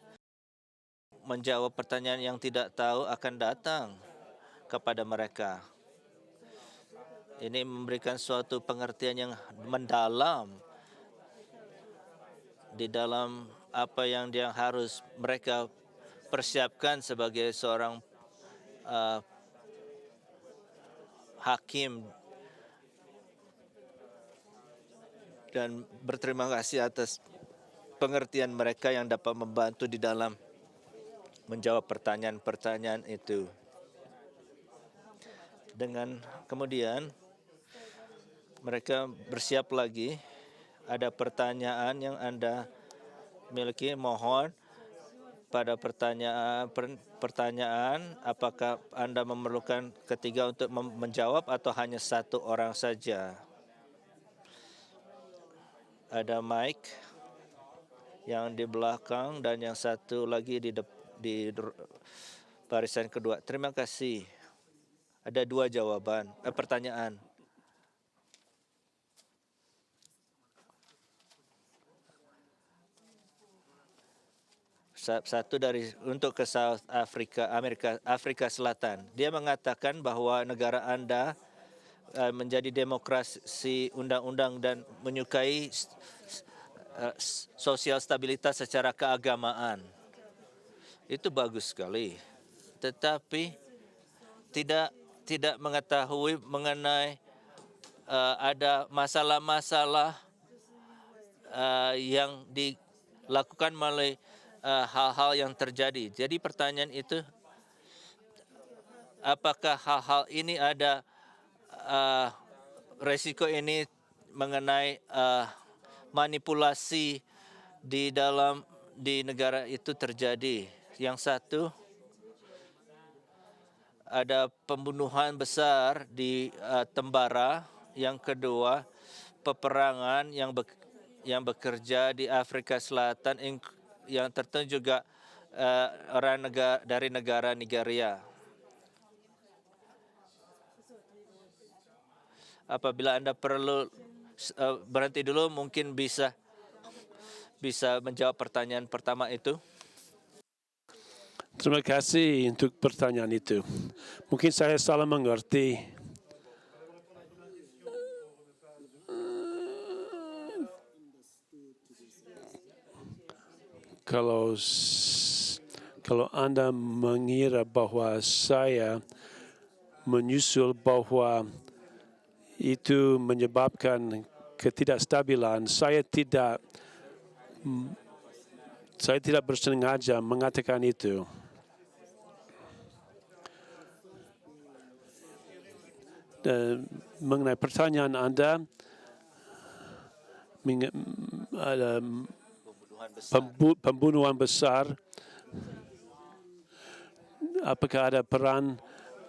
menjawab pertanyaan yang tidak tahu akan datang kepada mereka. Ini memberikan suatu pengertian yang mendalam di dalam apa yang dia harus mereka persiapkan sebagai seorang hakim dan berterima kasih atas pengertian mereka yang dapat membantu di dalam menjawab pertanyaan-pertanyaan itu. Dengan kemudian mereka bersiap lagi. Ada pertanyaan yang Anda miliki, mohon pada pertanyaan apakah Anda memerlukan ketiga untuk menjawab atau hanya satu orang saja. Ada mic yang di belakang dan yang satu lagi di barisan kedua. Terima kasih. Ada dua pertanyaan. Satu untuk ke South Africa, Afrika Selatan. Dia mengatakan bahwa negara Anda menjadi demokrasi undang-undang dan menyukai sosial stabilitas secara keagamaan. Itu bagus sekali. Tetapi tidak mengetahui mengenai ada masalah-masalah yang dilakukan melalui hal-hal yang terjadi. Jadi pertanyaan itu, apakah hal-hal ini ada resiko ini mengenai manipulasi di negara itu terjadi? Yang satu, ada pembunuhan besar di Tembara. Yang kedua, peperangan yang bekerja di Afrika Selatan yang tertentu juga orang dari negara Nigeria. Apabila Anda perlu berhenti dulu, mungkin bisa menjawab pertanyaan pertama itu. Terima kasih untuk pertanyaan itu. Mungkin saya salah mengerti. Kalau Anda mengira bahwa saya menyusul bahwa itu menyebabkan ketidakstabilan, saya tidak bersengaja mengatakan itu. Dan mengenai pertanyaan Anda, ada pembunuhan besar, apakah ada peran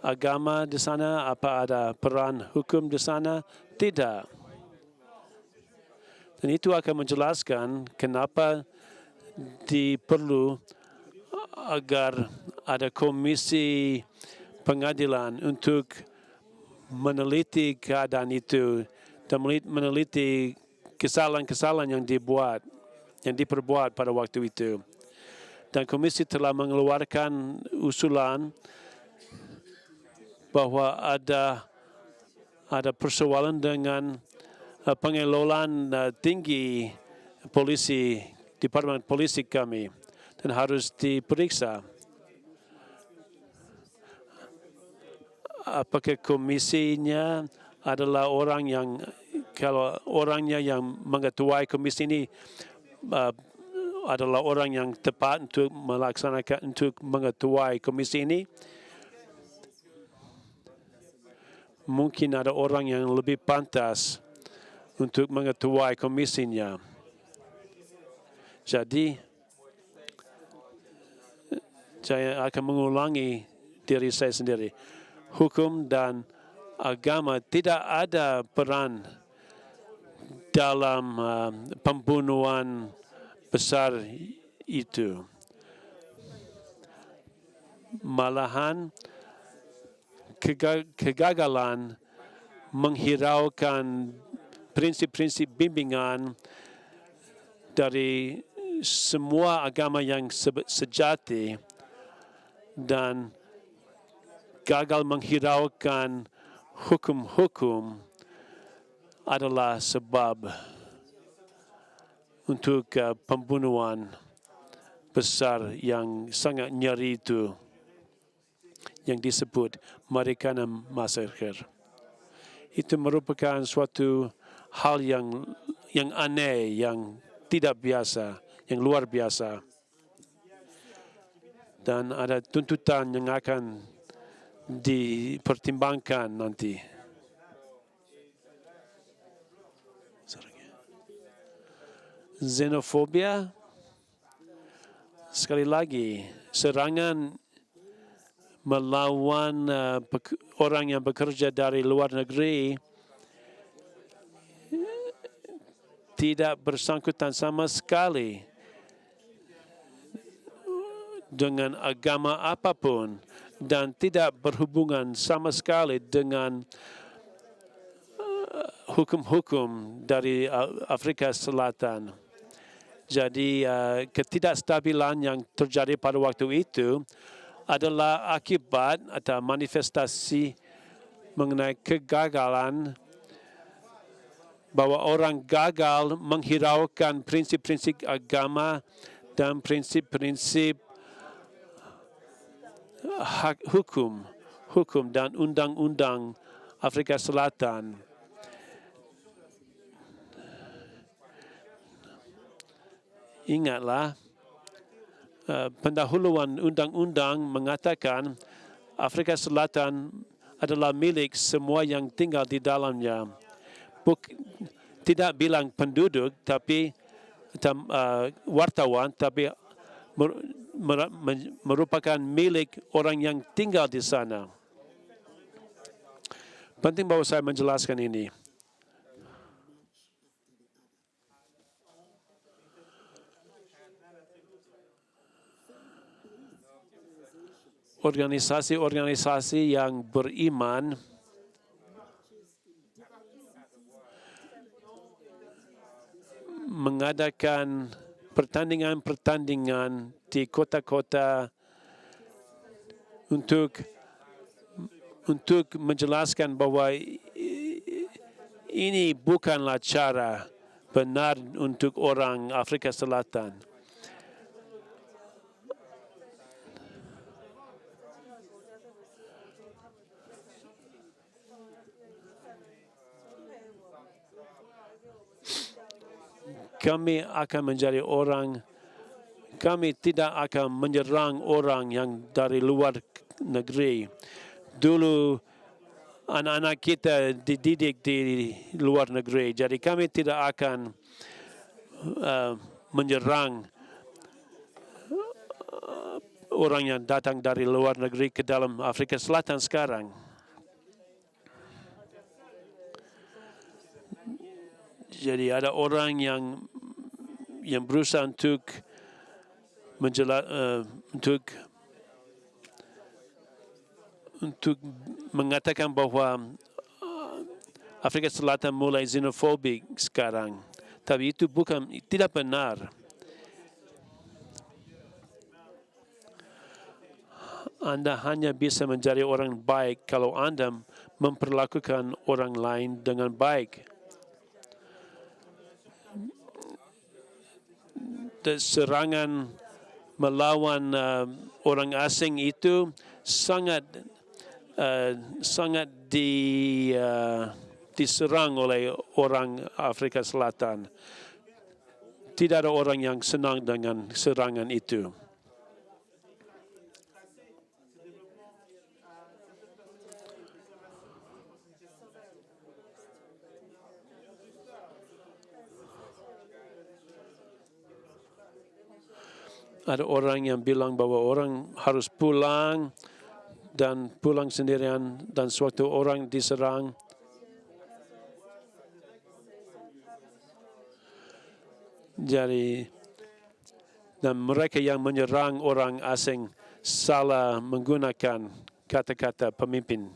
agama di sana? Apa ada peran hukum di sana? Tidak. Dan itu akan menjelaskan kenapa diperlu agar ada komisi pengadilan untuk meneliti keadaan itu dan meneliti kesalahan-kesalahan yang diperbuat pada waktu itu. Dan komisi telah mengeluarkan usulan bahwa ada persoalan dengan pengelolaan tinggi polisi, Departemen Polisi kami, dan harus diperiksa. Apakah komisinya adalah kalau orangnya yang mengetuai komisi ini adalah orang yang tepat untuk mengetuai komisi ini? Mungkin ada orang yang lebih pantas untuk mengetuai komisinya. Jadi, saya akan mengulangi diri saya sendiri. Hukum dan agama tidak ada peran dalam pembunuhan besar itu. Malahan kegagalan menghiraukan prinsip-prinsip bimbingan dari semua agama yang sejati dan gagal menghiraukan hukum-hukum adalah sebab untuk pembunuhan besar yang sangat nyeri itu yang disebut Marikana Massacre. itu merupakan suatu hal yang aneh, yang tidak biasa, yang luar biasa. Dan ada tuntutan yang akan dipertimbangkan nanti. Xenofobia, sekali lagi, serangan melawan orang yang bekerja dari luar negeri tidak bersangkutan sama sekali dengan agama apapun dan tidak berhubungan sama sekali dengan hukum-hukum dari Afrika Selatan. Jadi ketidakstabilan yang terjadi pada waktu itu adalah akibat atau manifestasi mengenai kegagalan bahwa orang gagal menghiraukan prinsip-prinsip agama dan prinsip-prinsip hak hukum dan undang-undang Afrika Selatan. Ingatlah, pendahuluan undang-undang mengatakan Afrika Selatan adalah milik semua yang tinggal di dalamnya. Tidak bilang penduduk, tapi wartawan, tapi merupakan milik orang yang tinggal di sana. Penting bahwa saya menjelaskan ini. Organisasi-organisasi yang beriman mengadakan pertandingan-pertandingan di kota-kota untuk menjelaskan bahwa ini bukanlah cara benar untuk orang Afrika Selatan. Kami akan menjadi orang, kami tidak akan menyerang orang yang dari luar negeri. Dulu anak-anak kita dididik di luar negeri, jadi kami tidak akan menyerang orang yang datang dari luar negeri ke dalam Afrika Selatan sekarang. Jadi ada orang yang berusaha untuk mengatakan bahwa Afrika Selatan mulai xenofobik sekarang, tapi itu tidak benar. Anda hanya bisa menjadi orang baik kalau Anda memperlakukan orang lain dengan baik. Serangan melawan orang asing itu sangat diserang oleh orang Afrika Selatan. Tidak ada orang yang senang dengan serangan itu. Ada orang yang bilang bahwa orang harus pulang dan pulang sendirian dan suatu orang diserang. Jadi, dan mereka yang menyerang orang asing salah menggunakan kata-kata pemimpin.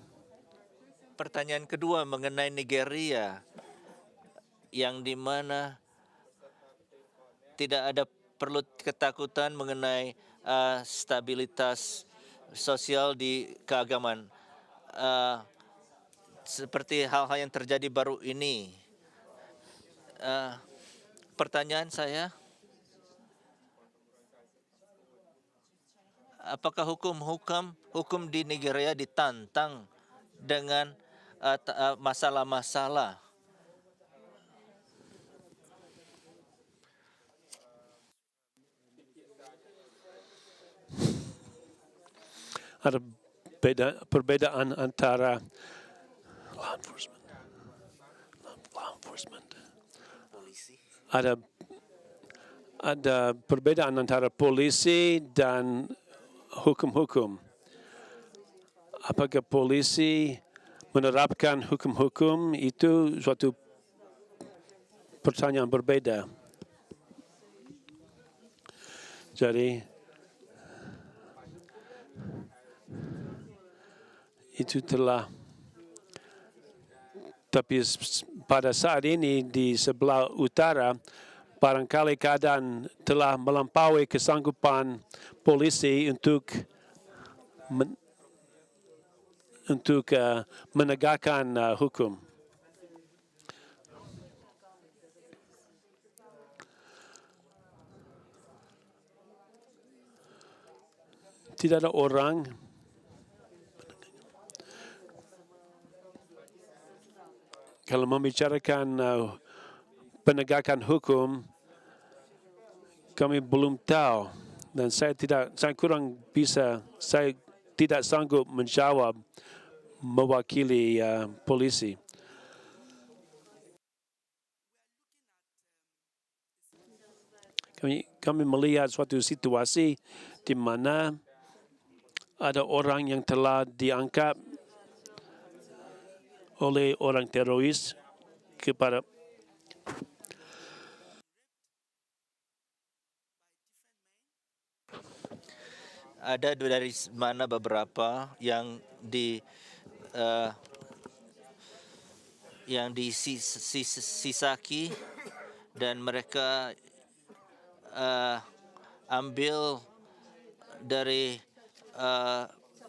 Pertanyaan kedua mengenai Nigeria, yang di mana tidak ada perlu ketakutan mengenai stabilitas sosial di keagamaan. Seperti hal-hal yang terjadi baru ini. Pertanyaan saya, apakah hukum di Nigeria ditantang dengan masalah-masalah. Ada perbedaan antara law enforcement. Ada perbedaan antara polisi dan hukum-hukum. Apakah polisi menerapkan hukum-hukum itu suatu pertanyaan berbeda. Jadi itu telah, tapi pada saat ini di sebelah utara barangkali keadaan telah melampaui kesanggupan polisi untuk menegakkan hukum. Tidak ada orang kalau membicarakan penegakan hukum, kami belum tahu dan saya kurang bisa, saya tidak sanggup menjawab mewakili polisi. Kami melihat suatu situasi di mana ada orang yang telah diangkat oleh orang teroris kepada ada dari mana beberapa yang disisaki dan mereka ambil dari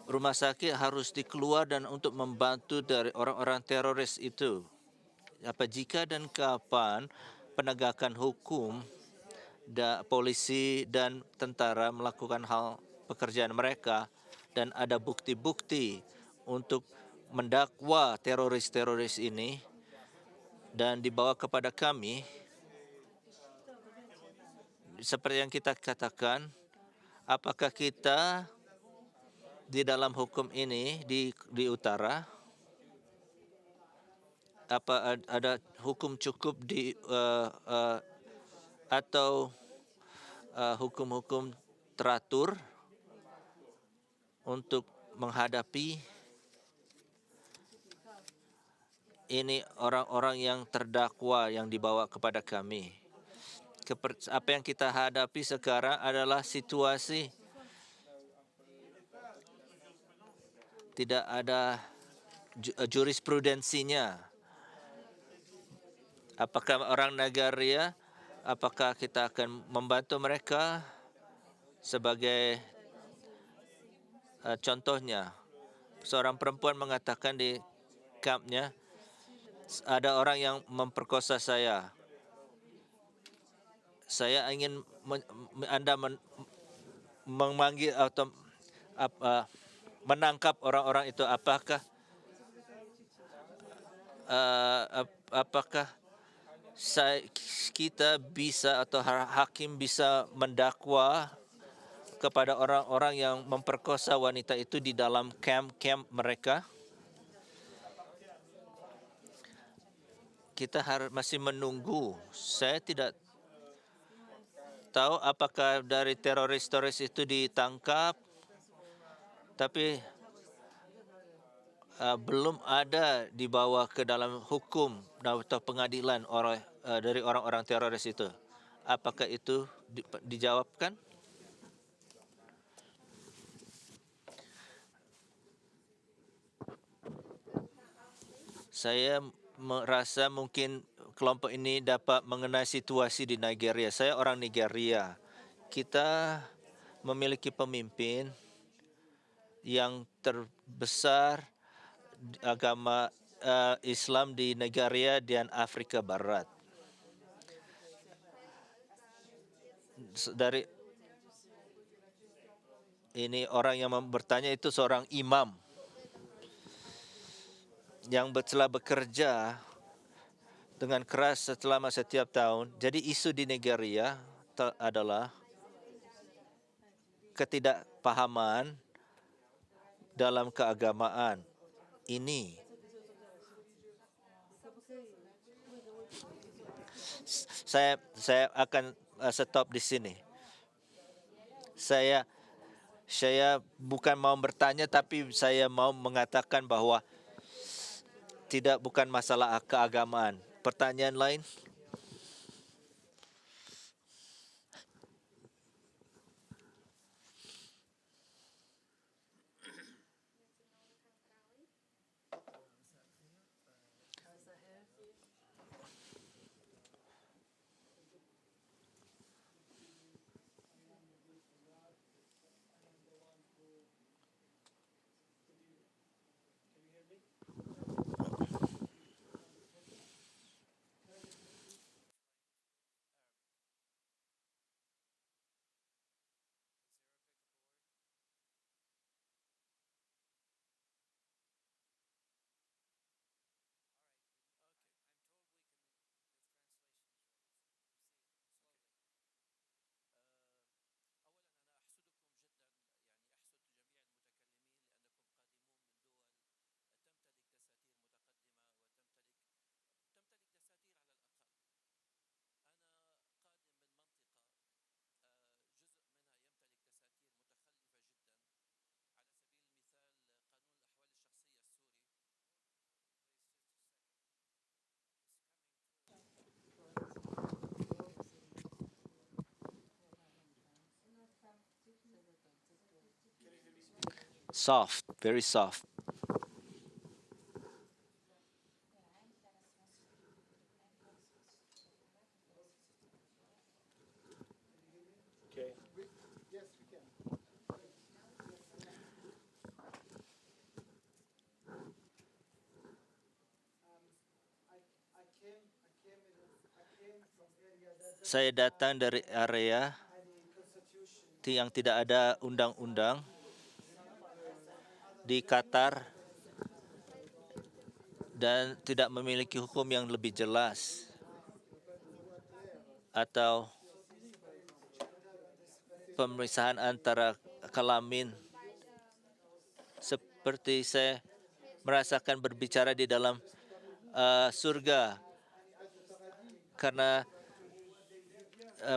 rumah sakit harus dikeluar dan untuk membantu dari orang-orang teroris itu. Apa jika dan kapan penegakan hukum polisi dan tentara melakukan pekerjaan mereka dan ada bukti-bukti untuk mendakwa teroris-teroris ini dan dibawa kepada kami, seperti yang kita katakan, apakah kita di dalam hukum ini di utara, apa ada hukum cukup atau hukum-hukum teratur untuk menghadapi ini orang-orang yang terdakwa yang dibawa kepada kami. Apa yang kita hadapi sekarang adalah situasi tidak ada jurisprudensinya. Apakah orang Nagaria, apakah kita akan membantu mereka sebagai contohnya. Seorang perempuan mengatakan di kampnya, ada orang yang memperkosa saya. Saya ingin Anda memanggil atau menangkap orang-orang itu. Apakah kita bisa atau hakim bisa mendakwa kepada orang-orang yang memperkosa wanita itu di dalam kamp mereka? Kita masih menunggu. Saya tidak tahu apakah dari teroris-teroris itu ditangkap, tapi belum ada dibawa ke dalam hukum atau pengadilan dari orang-orang teroris itu. Apakah itu dijawabkan? Saya merasa mungkin kelompok ini dapat mengenai situasi di Nigeria. Saya orang Nigeria. Kita memiliki pemimpin yang terbesar agama Islam di Nigeria dan Afrika Barat. Dari ini orang yang bertanya itu seorang imam. yang telah bekerja dengan keras selama setiap tahun. Jadi isu di Nigeria adalah ketidakpahaman dalam keagamaan. Ini saya akan stop di sini. Saya bukan mau bertanya, tapi saya mau mengatakan bahwa bukan masalah keagamaan. Pertanyaan lain? Soft, very soft. Saya datang dari area yang tidak ada undang-undang di Qatar dan tidak memiliki hukum yang lebih jelas atau pemisahan antara kelamin. Seperti saya merasakan berbicara di dalam surga karena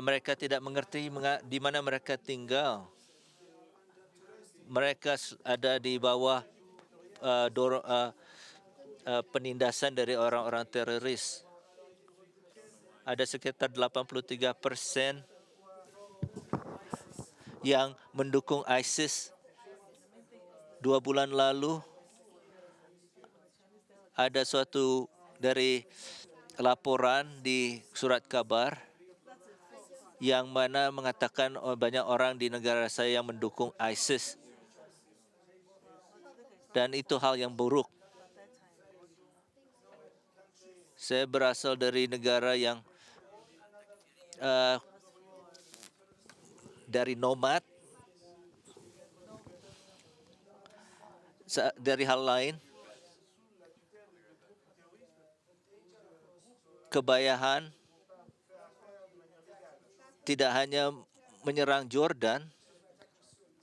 mereka tidak mengerti di mana mereka tinggal. Mereka ada di bawah penindasan dari orang-orang teroris. Ada sekitar 83% yang mendukung ISIS. 2 bulan lalu ada suatu dari laporan di surat kabar yang mana mengatakan banyak orang di negara saya yang mendukung ISIS. Dan itu hal yang buruk. Saya berasal dari negara yang dari nomad. Dari hal lain, kebayahan tidak hanya menyerang Jordan,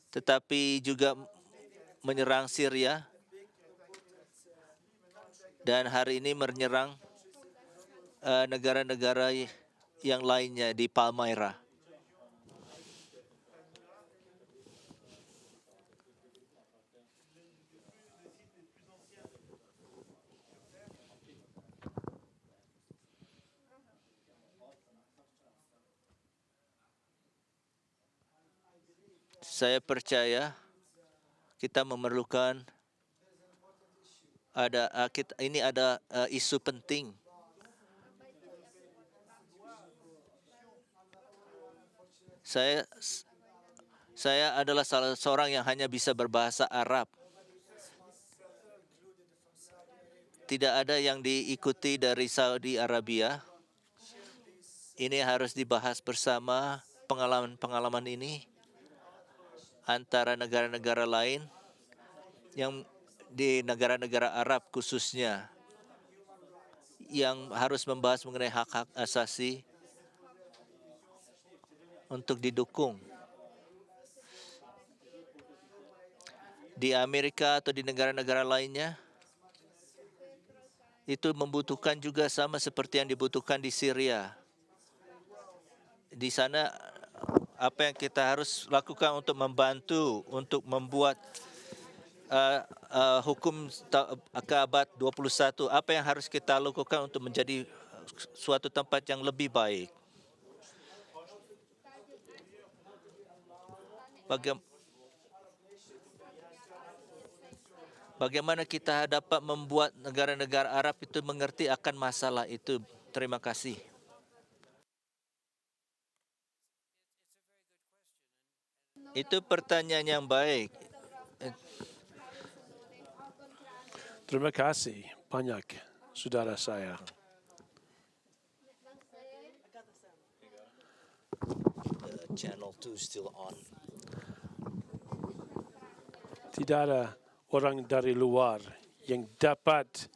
tetapi juga menyerang Syria, dan hari ini menyerang negara-negara yang lainnya di Palmyra. Saya percaya kita memerlukan ini ada isu penting. Saya adalah salah seorang yang hanya bisa berbahasa Arab. Tidak ada yang diikuti dari Saudi Arabia. Ini harus dibahas bersama pengalaman-pengalaman ini antara negara-negara lain yang di negara-negara Arab khususnya yang harus membahas mengenai hak-hak asasi untuk didukung. Di Amerika atau di negara-negara lainnya, itu membutuhkan juga sama seperti yang dibutuhkan di Syria. Di sana apa yang kita harus lakukan untuk membantu untuk membuat hukum ke abad 21, apa yang harus kita lakukan untuk menjadi suatu tempat yang lebih baik. Bagaimana kita dapat membuat negara-negara Arab itu mengerti akan masalah itu. Terima kasih. Itu pertanyaan yang baik. Terima kasih banyak, saudara saya. Channel 2 still on. Tidak ada orang dari luar yang dapat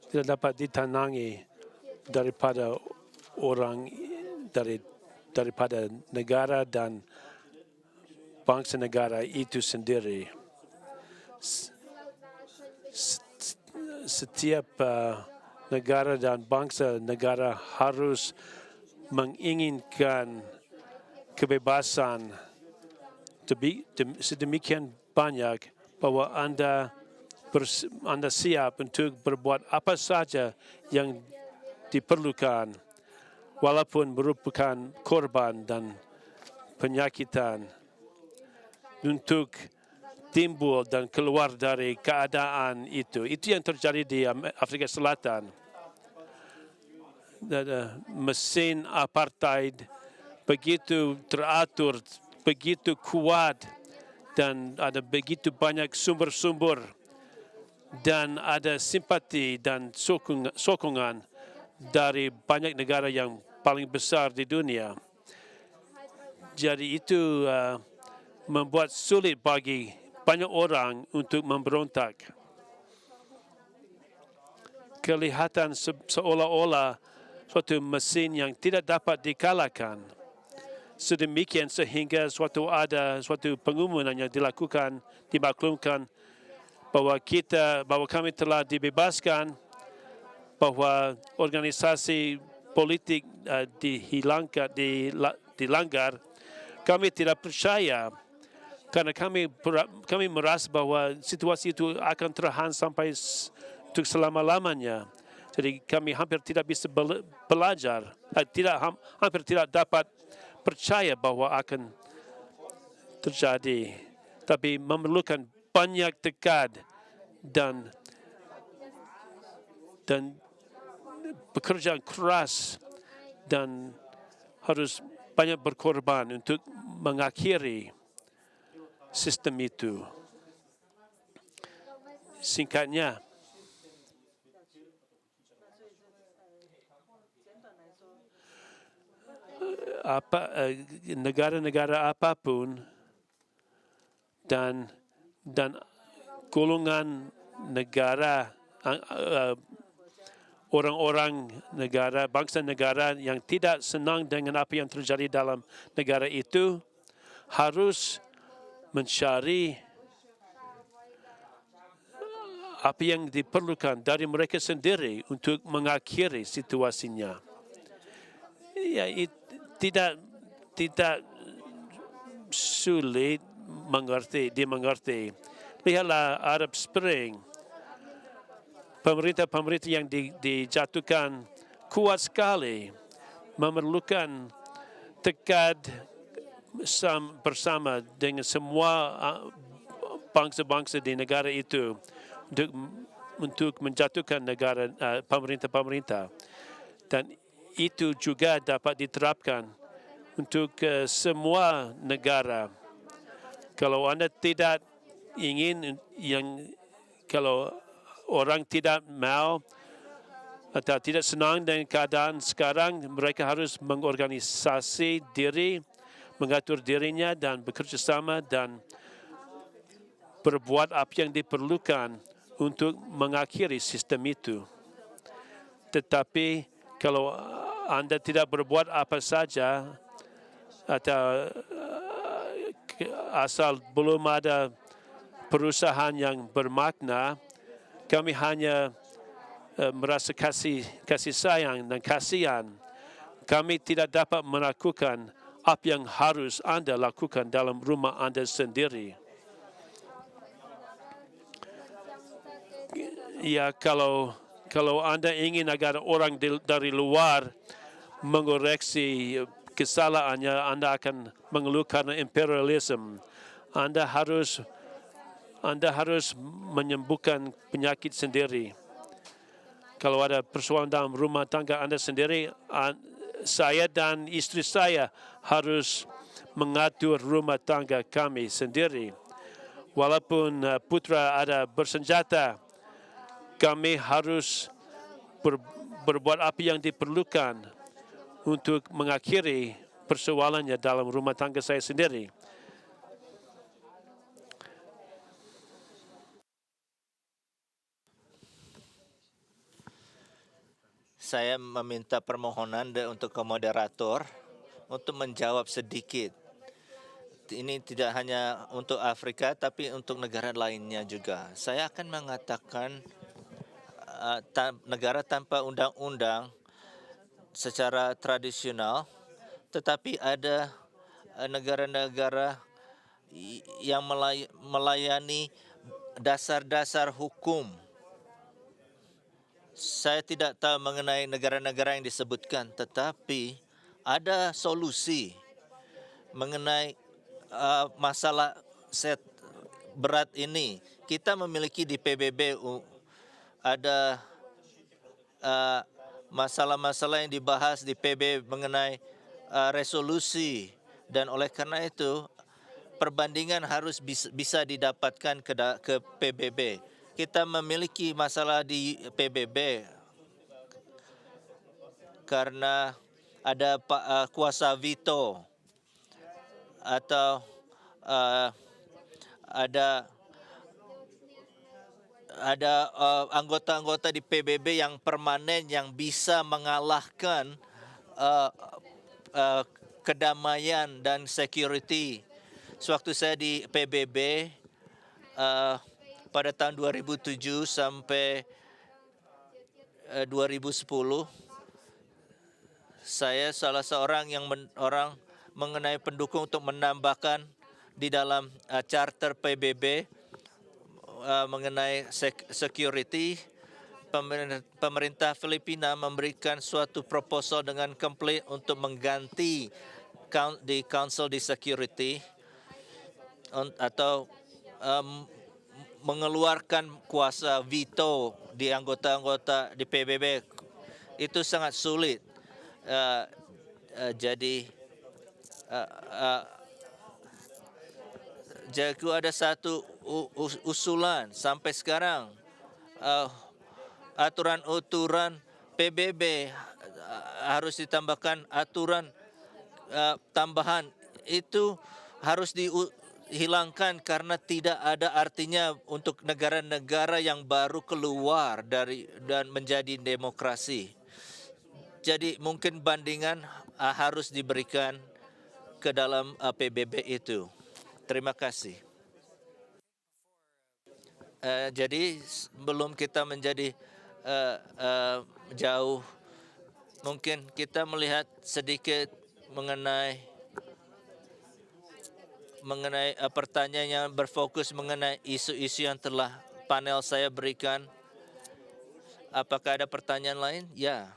tidak dapat ditenangi daripada orang daripada negara dan bangsa negara itu sendiri. Setiap negara dan bangsa negara harus menginginkan kebebasan sedemikian banyak bahwa Anda siap untuk berbuat apa saja yang diperlukan walaupun merupakan korban dan penyakitan untuk timbul dan keluar dari keadaan itu. Itu yang terjadi di Afrika Selatan. Mesin apartheid begitu teratur, begitu kuat, dan ada begitu banyak sumber-sumber, dan ada simpati dan sokongan dari banyak negara yang paling besar di dunia. Jadi itu membuat sulit bagi banyak orang untuk memberontak. Kelihatan seolah-olah suatu mesin yang tidak dapat dikalahkan. Sedemikian sehingga suatu pengumuman yang dimaklumkan bahwa kami telah dibebaskan, bahwa organisasi politik dilanggar. Kami tidak percaya karena kami merasa bahwa situasi itu akan tertahan sampai untuk selama-lamanya. Jadi kami hampir tidak bisa belajar, hampir tidak dapat percaya bahwa akan terjadi. Tapi memerlukan banyak tekad dan bekerja keras dan harus banyak berkorban untuk mengakhiri sistem itu. Singkatnya, negara-negara apapun dan golongan negara, orang-orang negara, bangsa negara yang tidak senang dengan apa yang terjadi dalam negara itu harus mencari apa yang diperlukan dari mereka sendiri untuk mengakhiri situasinya. Ya, tidak sulit dimengerti. Lihatlah Arab Spring. Pemerintah yang dijatuhkan kuat sekali, memerlukan tekad bersama dengan semua bangsa-bangsa di negara itu untuk menjatuhkan pemerintah. Dan itu juga dapat diterapkan untuk semua negara. Kalau Anda tidak ingin kalau orang tidak mau atau tidak senang dengan keadaan sekarang, mereka harus mengorganisasi diri, mengatur dirinya dan bekerja sama dan berbuat apa yang diperlukan untuk mengakhiri sistem itu. Tetapi kalau Anda tidak berbuat apa saja atau asal belum ada perusahaan yang bermakna, kami hanya merasa kasih sayang dan kasihan. Kami tidak dapat melakukan apa yang harus Anda lakukan dalam rumah Anda sendiri. Ya, kalau Anda ingin agar orang dari luar mengoreksi kesalahannya, Anda akan mengeluh karena imperialisme. Anda harus menyembuhkan penyakit sendiri. Kalau ada persoalan dalam rumah tangga Anda sendiri, saya dan istri saya harus mengatur rumah tangga kami sendiri. Walaupun putra ada bersenjata, kami harus berbuat apa yang diperlukan untuk mengakhiri persoalannya dalam rumah tangga saya sendiri. Saya meminta permohonan untuk ke moderator untuk menjawab sedikit. Ini tidak hanya untuk Afrika, tapi untuk negara lainnya juga. Saya akan mengatakan negara tanpa undang-undang secara tradisional, tetapi ada negara-negara yang melayani dasar-dasar hukum. Saya tidak tahu mengenai negara-negara yang disebutkan, tetapi ada solusi mengenai masalah berat ini. Kita memiliki di PBB ada masalah-masalah yang dibahas di PBB mengenai resolusi, dan oleh karena itu perbandingan harus bisa didapatkan ke PBB. Kita memiliki masalah di PBB karena ada kuasa veto atau ada anggota-anggota di PBB yang permanen yang bisa mengalahkan kedamaian dan security. Sewaktu saya di PBB pada tahun 2007 sampai 2010, saya salah seorang yang orang mengenai pendukung untuk menambahkan di dalam charter PBB mengenai security. Pemerintah Filipina memberikan suatu proposal dengan komplain untuk mengganti di Council di Security atau mengeluarkan kuasa veto di anggota-anggota di PBB. Itu sangat sulit. Jadi ada satu usulan sampai sekarang, aturan-aturan PBB harus ditambahkan aturan tambahan. Itu harus dihilangkan karena tidak ada artinya untuk negara-negara yang baru keluar dari dan menjadi demokrasi. Jadi mungkin bandingan harus diberikan ke dalam PBB itu. Terima kasih. Jadi sebelum kita menjadi jauh, mungkin kita melihat sedikit mengenai pertanyaan yang berfokus mengenai isu-isu yang telah panel saya berikan. Apakah ada pertanyaan lain? Ya.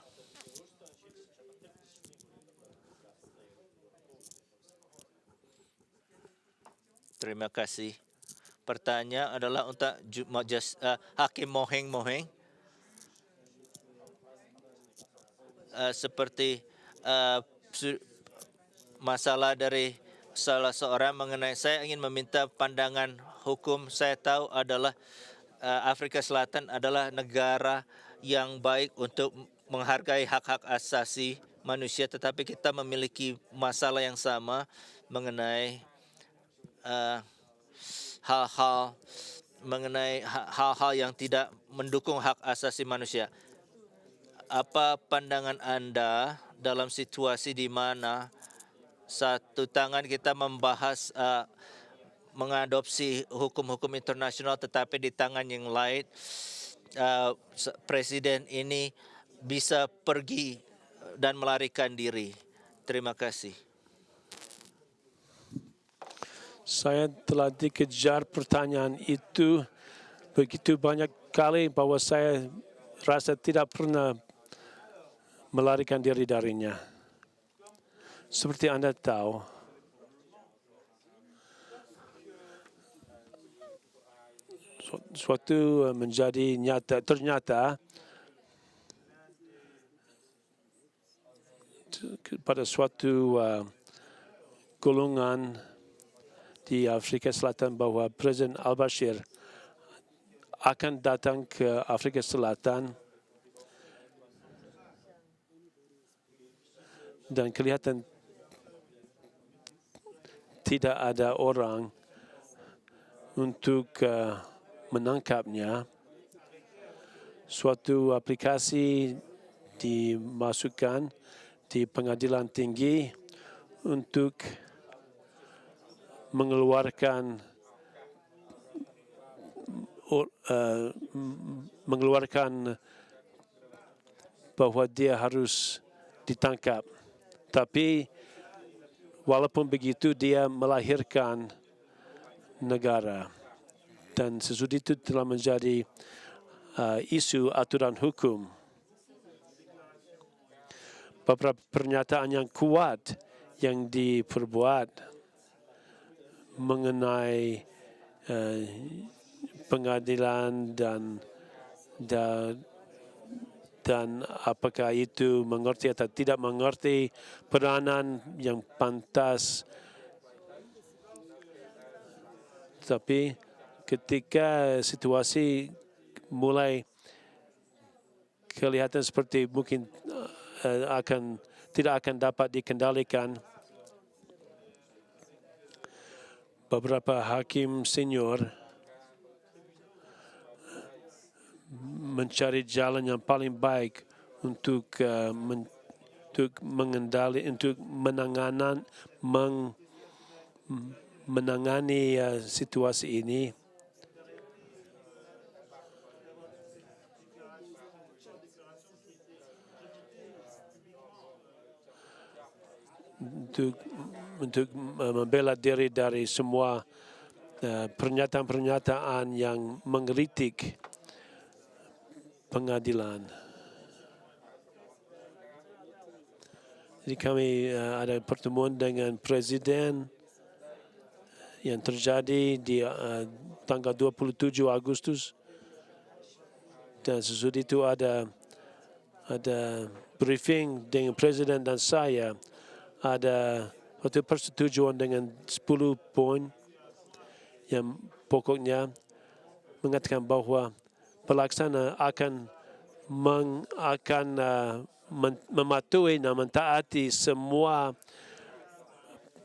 Terima kasih. Pertanyaan adalah untuk Hakim Moheng. Seperti masalah dari salah seorang mengenai, saya ingin meminta pandangan hukum. Saya tahu adalah Afrika Selatan adalah negara yang baik untuk menghargai hak-hak asasi manusia, tetapi kita memiliki masalah yang sama mengenai uh, hal-hal hal-hal yang tidak mendukung hak asasi manusia. Apa pandangan Anda dalam situasi di mana satu tangan kita membahas mengadopsi hukum-hukum internasional, tetapi di tangan yang lain presiden ini bisa pergi dan melarikan diri. Terima kasih. Saya telah dikejar pertanyaan itu begitu banyak kali bahwa saya rasa tidak pernah melarikan diri darinya. Seperti Anda tahu, suatu menjadi nyata, ternyata pada suatu golongan di Afrika Selatan bahwa Presiden Al-Bashir akan datang ke Afrika Selatan dan kelihatan tidak ada orang untuk menangkapnya. Suatu aplikasi dimasukkan di pengadilan tinggi untuk mengeluarkan bahwa dia harus ditangkap. Tapi walaupun begitu dia melahirkan negara dan sesudah itu telah menjadi isu aturan hukum. Beberapa pernyataan yang kuat yang diperbuat mengenai pengadilan dan apakah itu mengerti atau tidak mengerti peranan yang pantas. Tapi ketika situasi mulai kelihatan seperti mungkin tidak akan dapat dikendalikan, beberapa hakim senior mencari jalan yang paling baik untuk menangani situasi ini. Untuk membela diri dari semua pernyataan-pernyataan yang mengkritik pengadilan. Jadi kami ada pertemuan dengan Presiden yang terjadi di tanggal 27 Agustus dan sesudah itu ada briefing dengan Presiden dan saya. Ada suatu persetujuan dengan 10 poin yang pokoknya mengatakan bahwa pelaksana akan mematuhi dan mentaati semua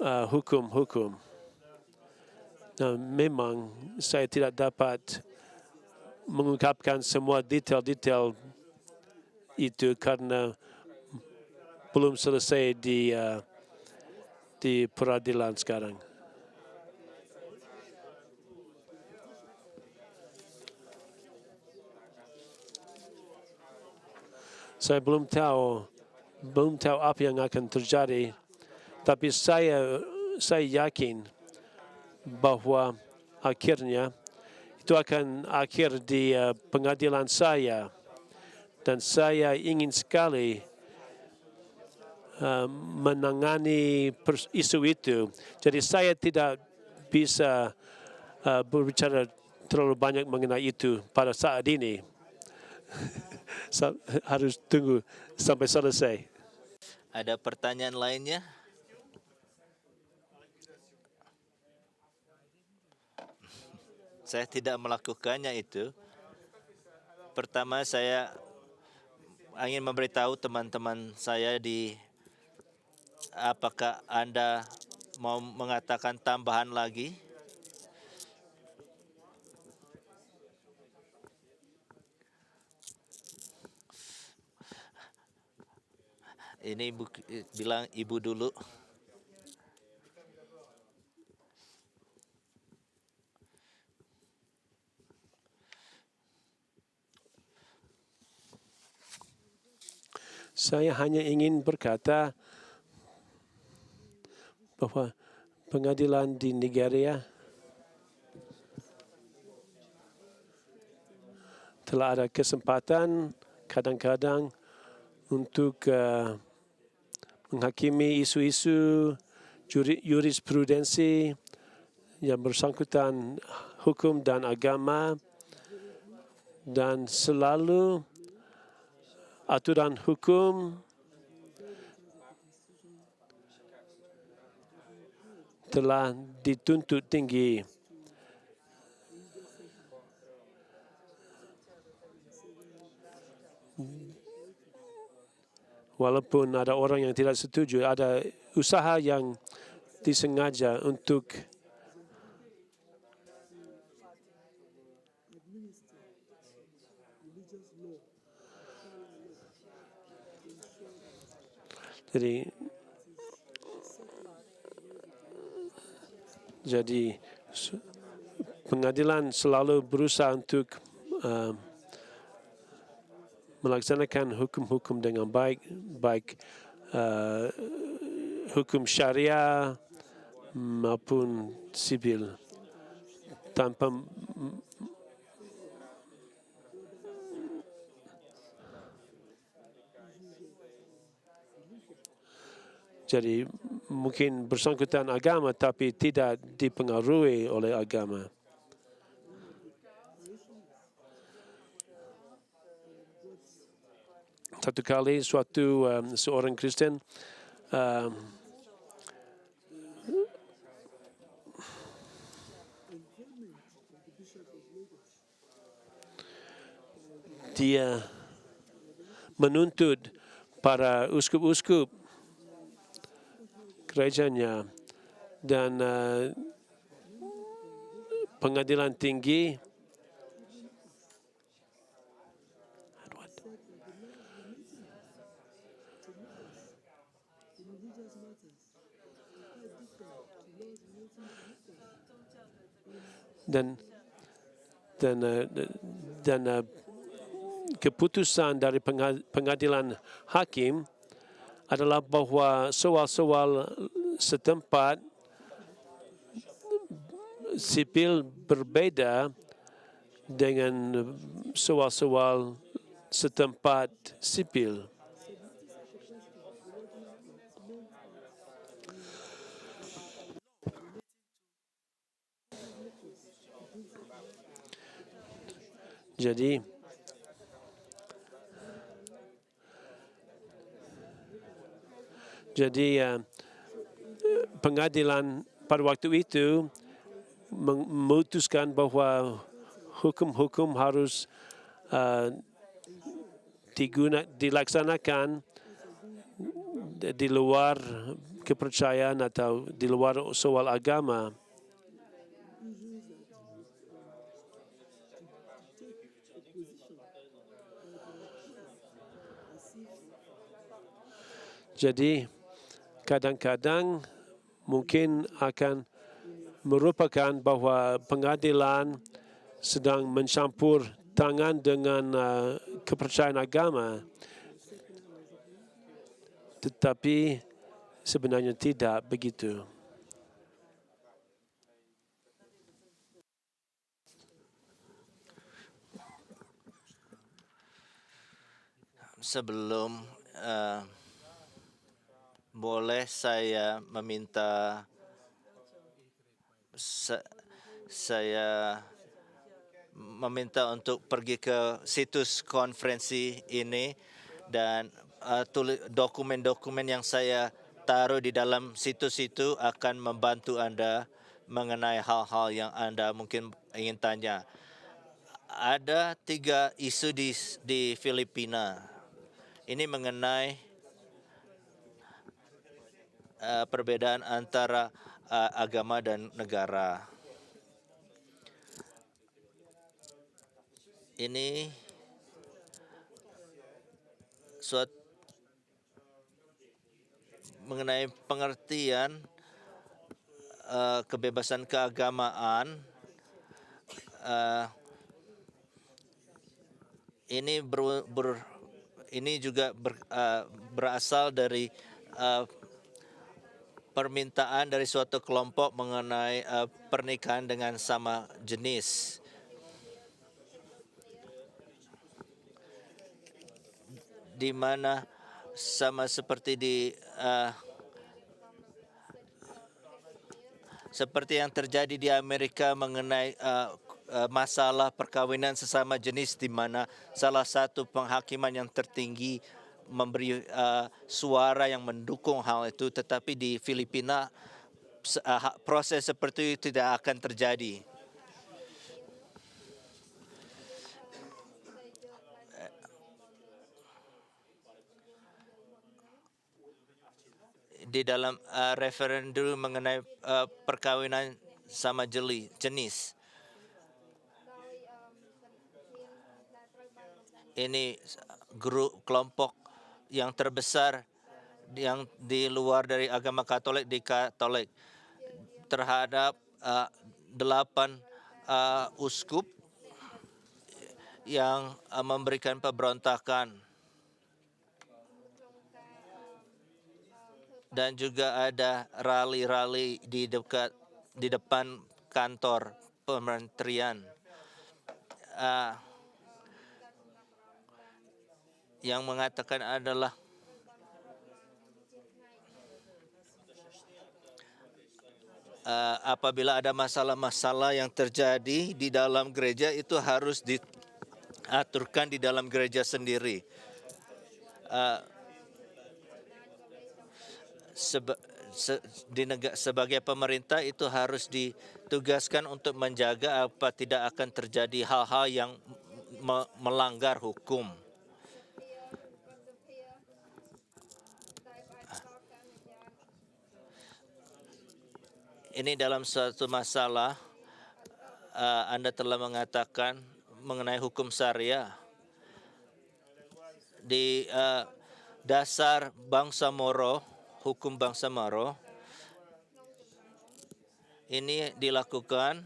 hukum-hukum. Nah, memang saya tidak dapat mengungkapkan semua detail-detail itu karena belum selesai di peradilan sekarang. Saya belum tahu apa yang akan terjadi, tapi saya yakin bahwa akhirnya itu akan akhir di pengadilan saya, dan saya ingin sekali menangani isu itu. Jadi saya tidak bisa berbicara terlalu banyak mengenai itu pada saat ini. Harus tunggu sampai selesai. Ada pertanyaan lainnya? Saya tidak melakukannya itu. Pertama, saya ingin memberitahu teman-teman saya apakah Anda mau mengatakan tambahan lagi? Ini bilang ibu dulu. Saya hanya ingin berkata bahwa pengadilan di Nigeria telah ada kesempatan kadang-kadang untuk menghakimi isu-isu jurisprudensi yang bersangkutan hukum dan agama, dan selalu aturan hukum telah dituntut tinggi. Walaupun ada orang yang tidak setuju, ada usaha yang disengaja untuk jadi pengadilan selalu berusaha untuk melaksanakan hukum-hukum dengan baik hukum syariah maupun sipil, tanpa jadi mungkin bersangkutan agama tapi tidak dipengaruhi oleh agama. Satu kali seorang Kristen dia menuntut para uskup-uskup gerejanya dan pengadilan tinggi dan keputusan dari pengadilan hakim adalah bahwa soal-soal setempat sipil berbeda dengan soal-soal setempat sipil. Jadi pengadilan pada waktu itu memutuskan bahwa hukum-hukum harus dilaksanakan di luar kepercayaan atau di luar soal agama. Jadi kadang-kadang mungkin akan merupakan bahwa pengadilan sedang mencampur tangan dengan kepercayaan agama, tetapi sebenarnya tidak begitu. Sebelum boleh saya meminta saya meminta untuk pergi ke situs konferensi ini dan dokumen-dokumen yang saya taruh di dalam situs itu akan membantu Anda mengenai hal-hal yang Anda mungkin ingin tanya. Ada 3 isu di Filipina. Ini mengenai perbedaan antara agama dan negara. Ini mengenai pengertian kebebasan keagamaan. Ini juga berasal dari permintaan dari suatu kelompok mengenai pernikahan dengan sama jenis. Di mana sama seperti seperti yang terjadi di Amerika mengenai masalah perkawinan sesama jenis, di mana salah satu penghakiman yang tertinggi memberi suara yang mendukung hal itu, tetapi di Filipina proses seperti itu tidak akan terjadi. Di dalam referendum mengenai perkawinan sama jenis, ini kelompok yang terbesar yang di luar dari agama Katolik di Katolik terhadap 8 uskup yang memberikan pemberontakan. Dan juga ada rally-rally di depan kantor kementerian yang mengatakan adalah apabila ada masalah-masalah yang terjadi di dalam gereja, itu harus diaturkan di dalam gereja sendiri. Sebagai pemerintah itu harus ditugaskan untuk menjaga apa tidak akan terjadi hal-hal yang melanggar hukum. Ini dalam suatu masalah Anda telah mengatakan mengenai hukum syariah. Di dasar bangsa Moro, hukum bangsa Moro, ini dilakukan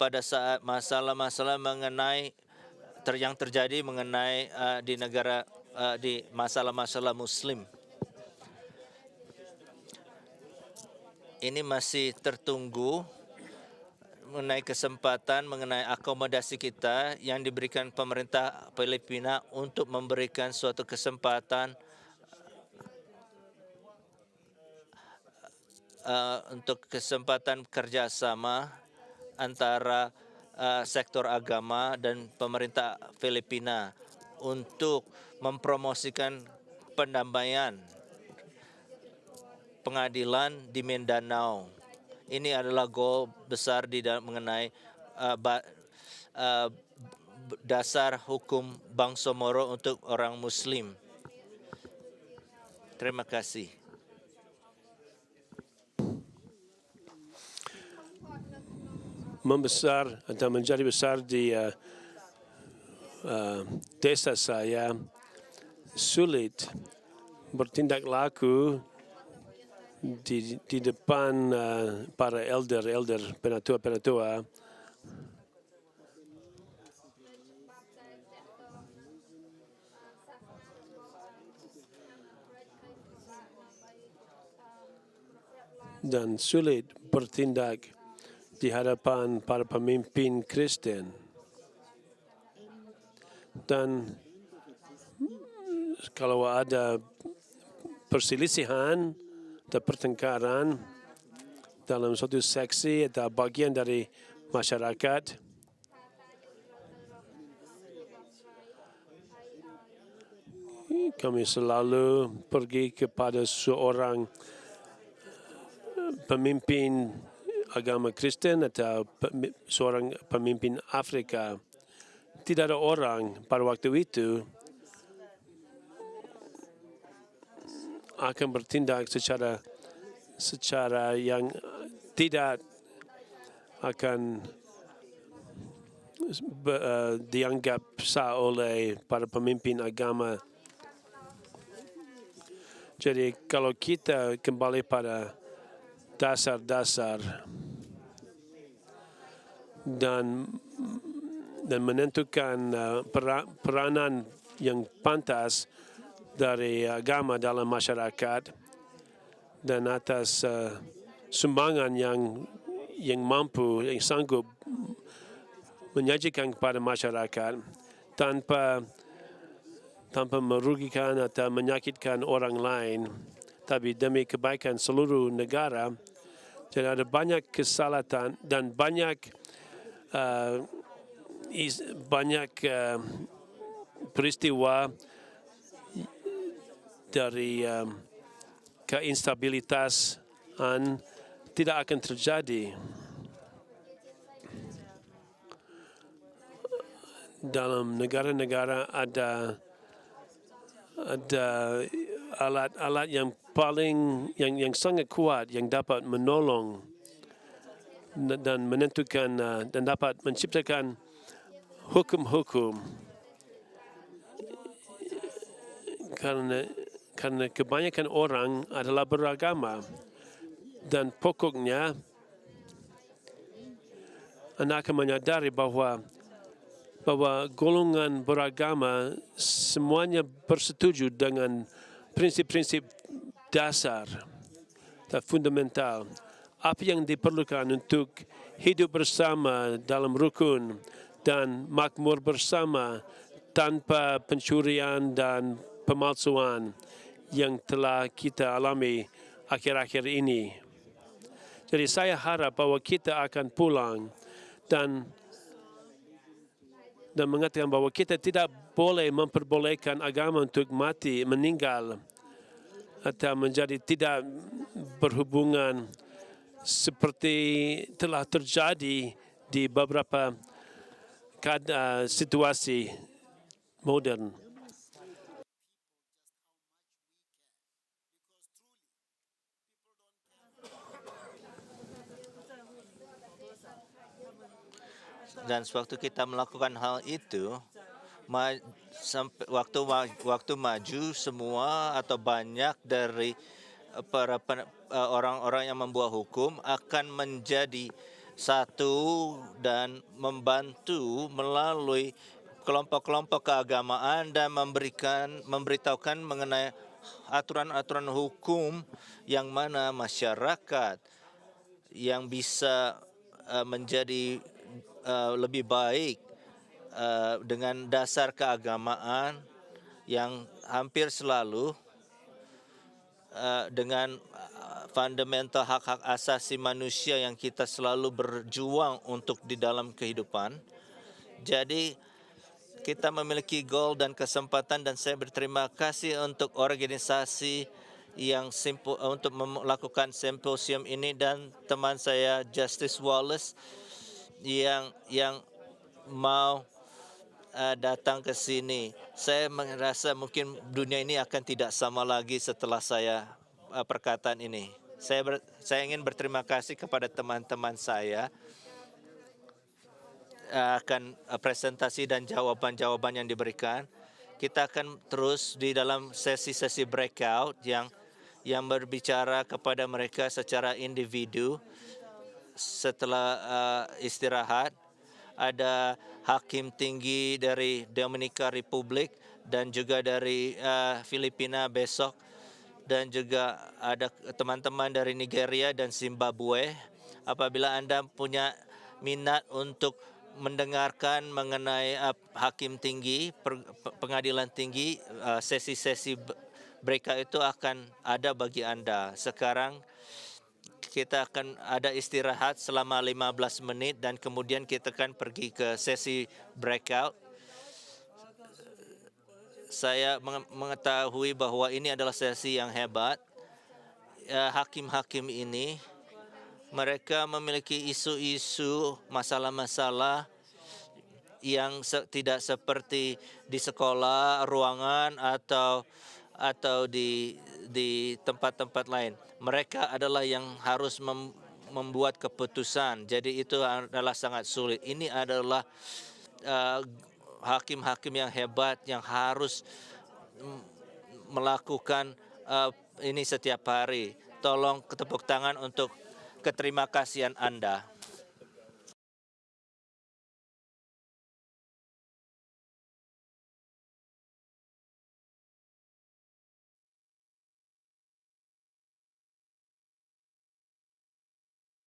pada saat masalah-masalah mengenai yang terjadi mengenai di negara di masalah-masalah Muslim. Ini masih tertunggu mengenai kesempatan, mengenai akomodasi kita yang diberikan pemerintah Filipina untuk memberikan suatu kesempatan untuk kesempatan kerjasama antara sektor agama dan pemerintah Filipina untuk mempromosikan pendamaian pengadilan di Mindanao. Ini adalah goal besar mengenai dasar hukum bangsa Moro untuk orang Muslim. Terima kasih. Membesar atau menjadi besar di desa saya sulit bertindak laku di depan para elder penatua. Dan sulit bertindak di hadapan para pemimpin Kristen. Dan kalau ada perselisihan atau pertengkaran dalam suatu seksi atau bagian dari masyarakat, kami selalu pergi kepada seorang pemimpin agama Kristen atau seorang pemimpin Afrika. tidak ada orang pada waktu itu akan bertindak secara yang tidak akan dianggap sah oleh para pemimpin agama. Jadi kalau kita kembali pada dasar-dasar dan menentukan peranan yang pantas dari agama dalam masyarakat dan atas sumbangan yang mampu, yang sanggup menyajikan kepada masyarakat tanpa merugikan atau menyakitkan orang lain, tapi demi kebaikan seluruh negara. Jadi ada banyak kesalahan dan banyak peristiwa dari keinstabilitasan tidak akan terjadi dalam negara-negara. Ada alat-alat yang yang sangat kuat yang dapat menolong dan menentukan dan dapat menciptakan hukum-hukum karena kebanyakan orang adalah beragama dan pokoknya Anda akan menyadari bahwa golongan beragama semuanya bersetuju dengan prinsip-prinsip dasar dan fundamental. Apa yang diperlukan untuk hidup bersama dalam rukun dan makmur bersama tanpa pencurian dan pemalsuan yang telah kita alami akhir-akhir ini. Jadi saya harap bahwa kita akan pulang dan mengatakan bahwa kita tidak boleh memperbolehkan agama untuk mati, meninggal, atau menjadi tidak berhubungan seperti telah terjadi di beberapa situasi modern. Dan sewaktu kita melakukan hal itu, sampai waktu maju semua atau banyak dari para orang-orang yang membuat hukum akan menjadi satu dan membantu melalui kelompok-kelompok keagamaan dan memberitahukan mengenai aturan-aturan hukum yang mana masyarakat yang bisa menjadi lebih baik dengan dasar keagamaan yang hampir selalu dengan fundamental hak-hak asasi manusia yang kita selalu berjuang untuk di dalam kehidupan. Jadi kita memiliki goal dan kesempatan dan saya berterima kasih untuk organisasi yang untuk melakukan simposium ini dan teman saya Justice Wallace yang mau datang ke sini. Saya merasa mungkin dunia ini akan tidak sama lagi setelah saya perkataan ini. Saya ingin berterima kasih kepada teman-teman saya akan presentasi dan jawaban-jawaban yang diberikan. Kita akan terus di dalam sesi-sesi breakout yang berbicara kepada mereka secara individu setelah istirahat. Ada hakim tinggi dari Dominika Republik dan juga dari Filipina besok dan juga ada teman-teman dari Nigeria dan Zimbabwe. Apabila Anda punya minat untuk mendengarkan mengenai hakim tinggi, pengadilan tinggi, sesi-sesi mereka itu akan ada bagi Anda. Sekarang kita akan ada istirahat selama 15 menit dan kemudian kita akan pergi ke sesi breakout. Saya mengetahui bahwa ini adalah sesi yang hebat. Hakim-hakim ini mereka memiliki isu-isu, masalah-masalah yang tidak seperti di sekolah, ruangan atau di tempat-tempat lain. Mereka adalah yang harus membuat keputusan. Jadi itu adalah sangat sulit. Ini adalah hakim-hakim yang hebat yang harus melakukan ini setiap hari. Tolong tepuk tangan untuk keterima kasihan Anda.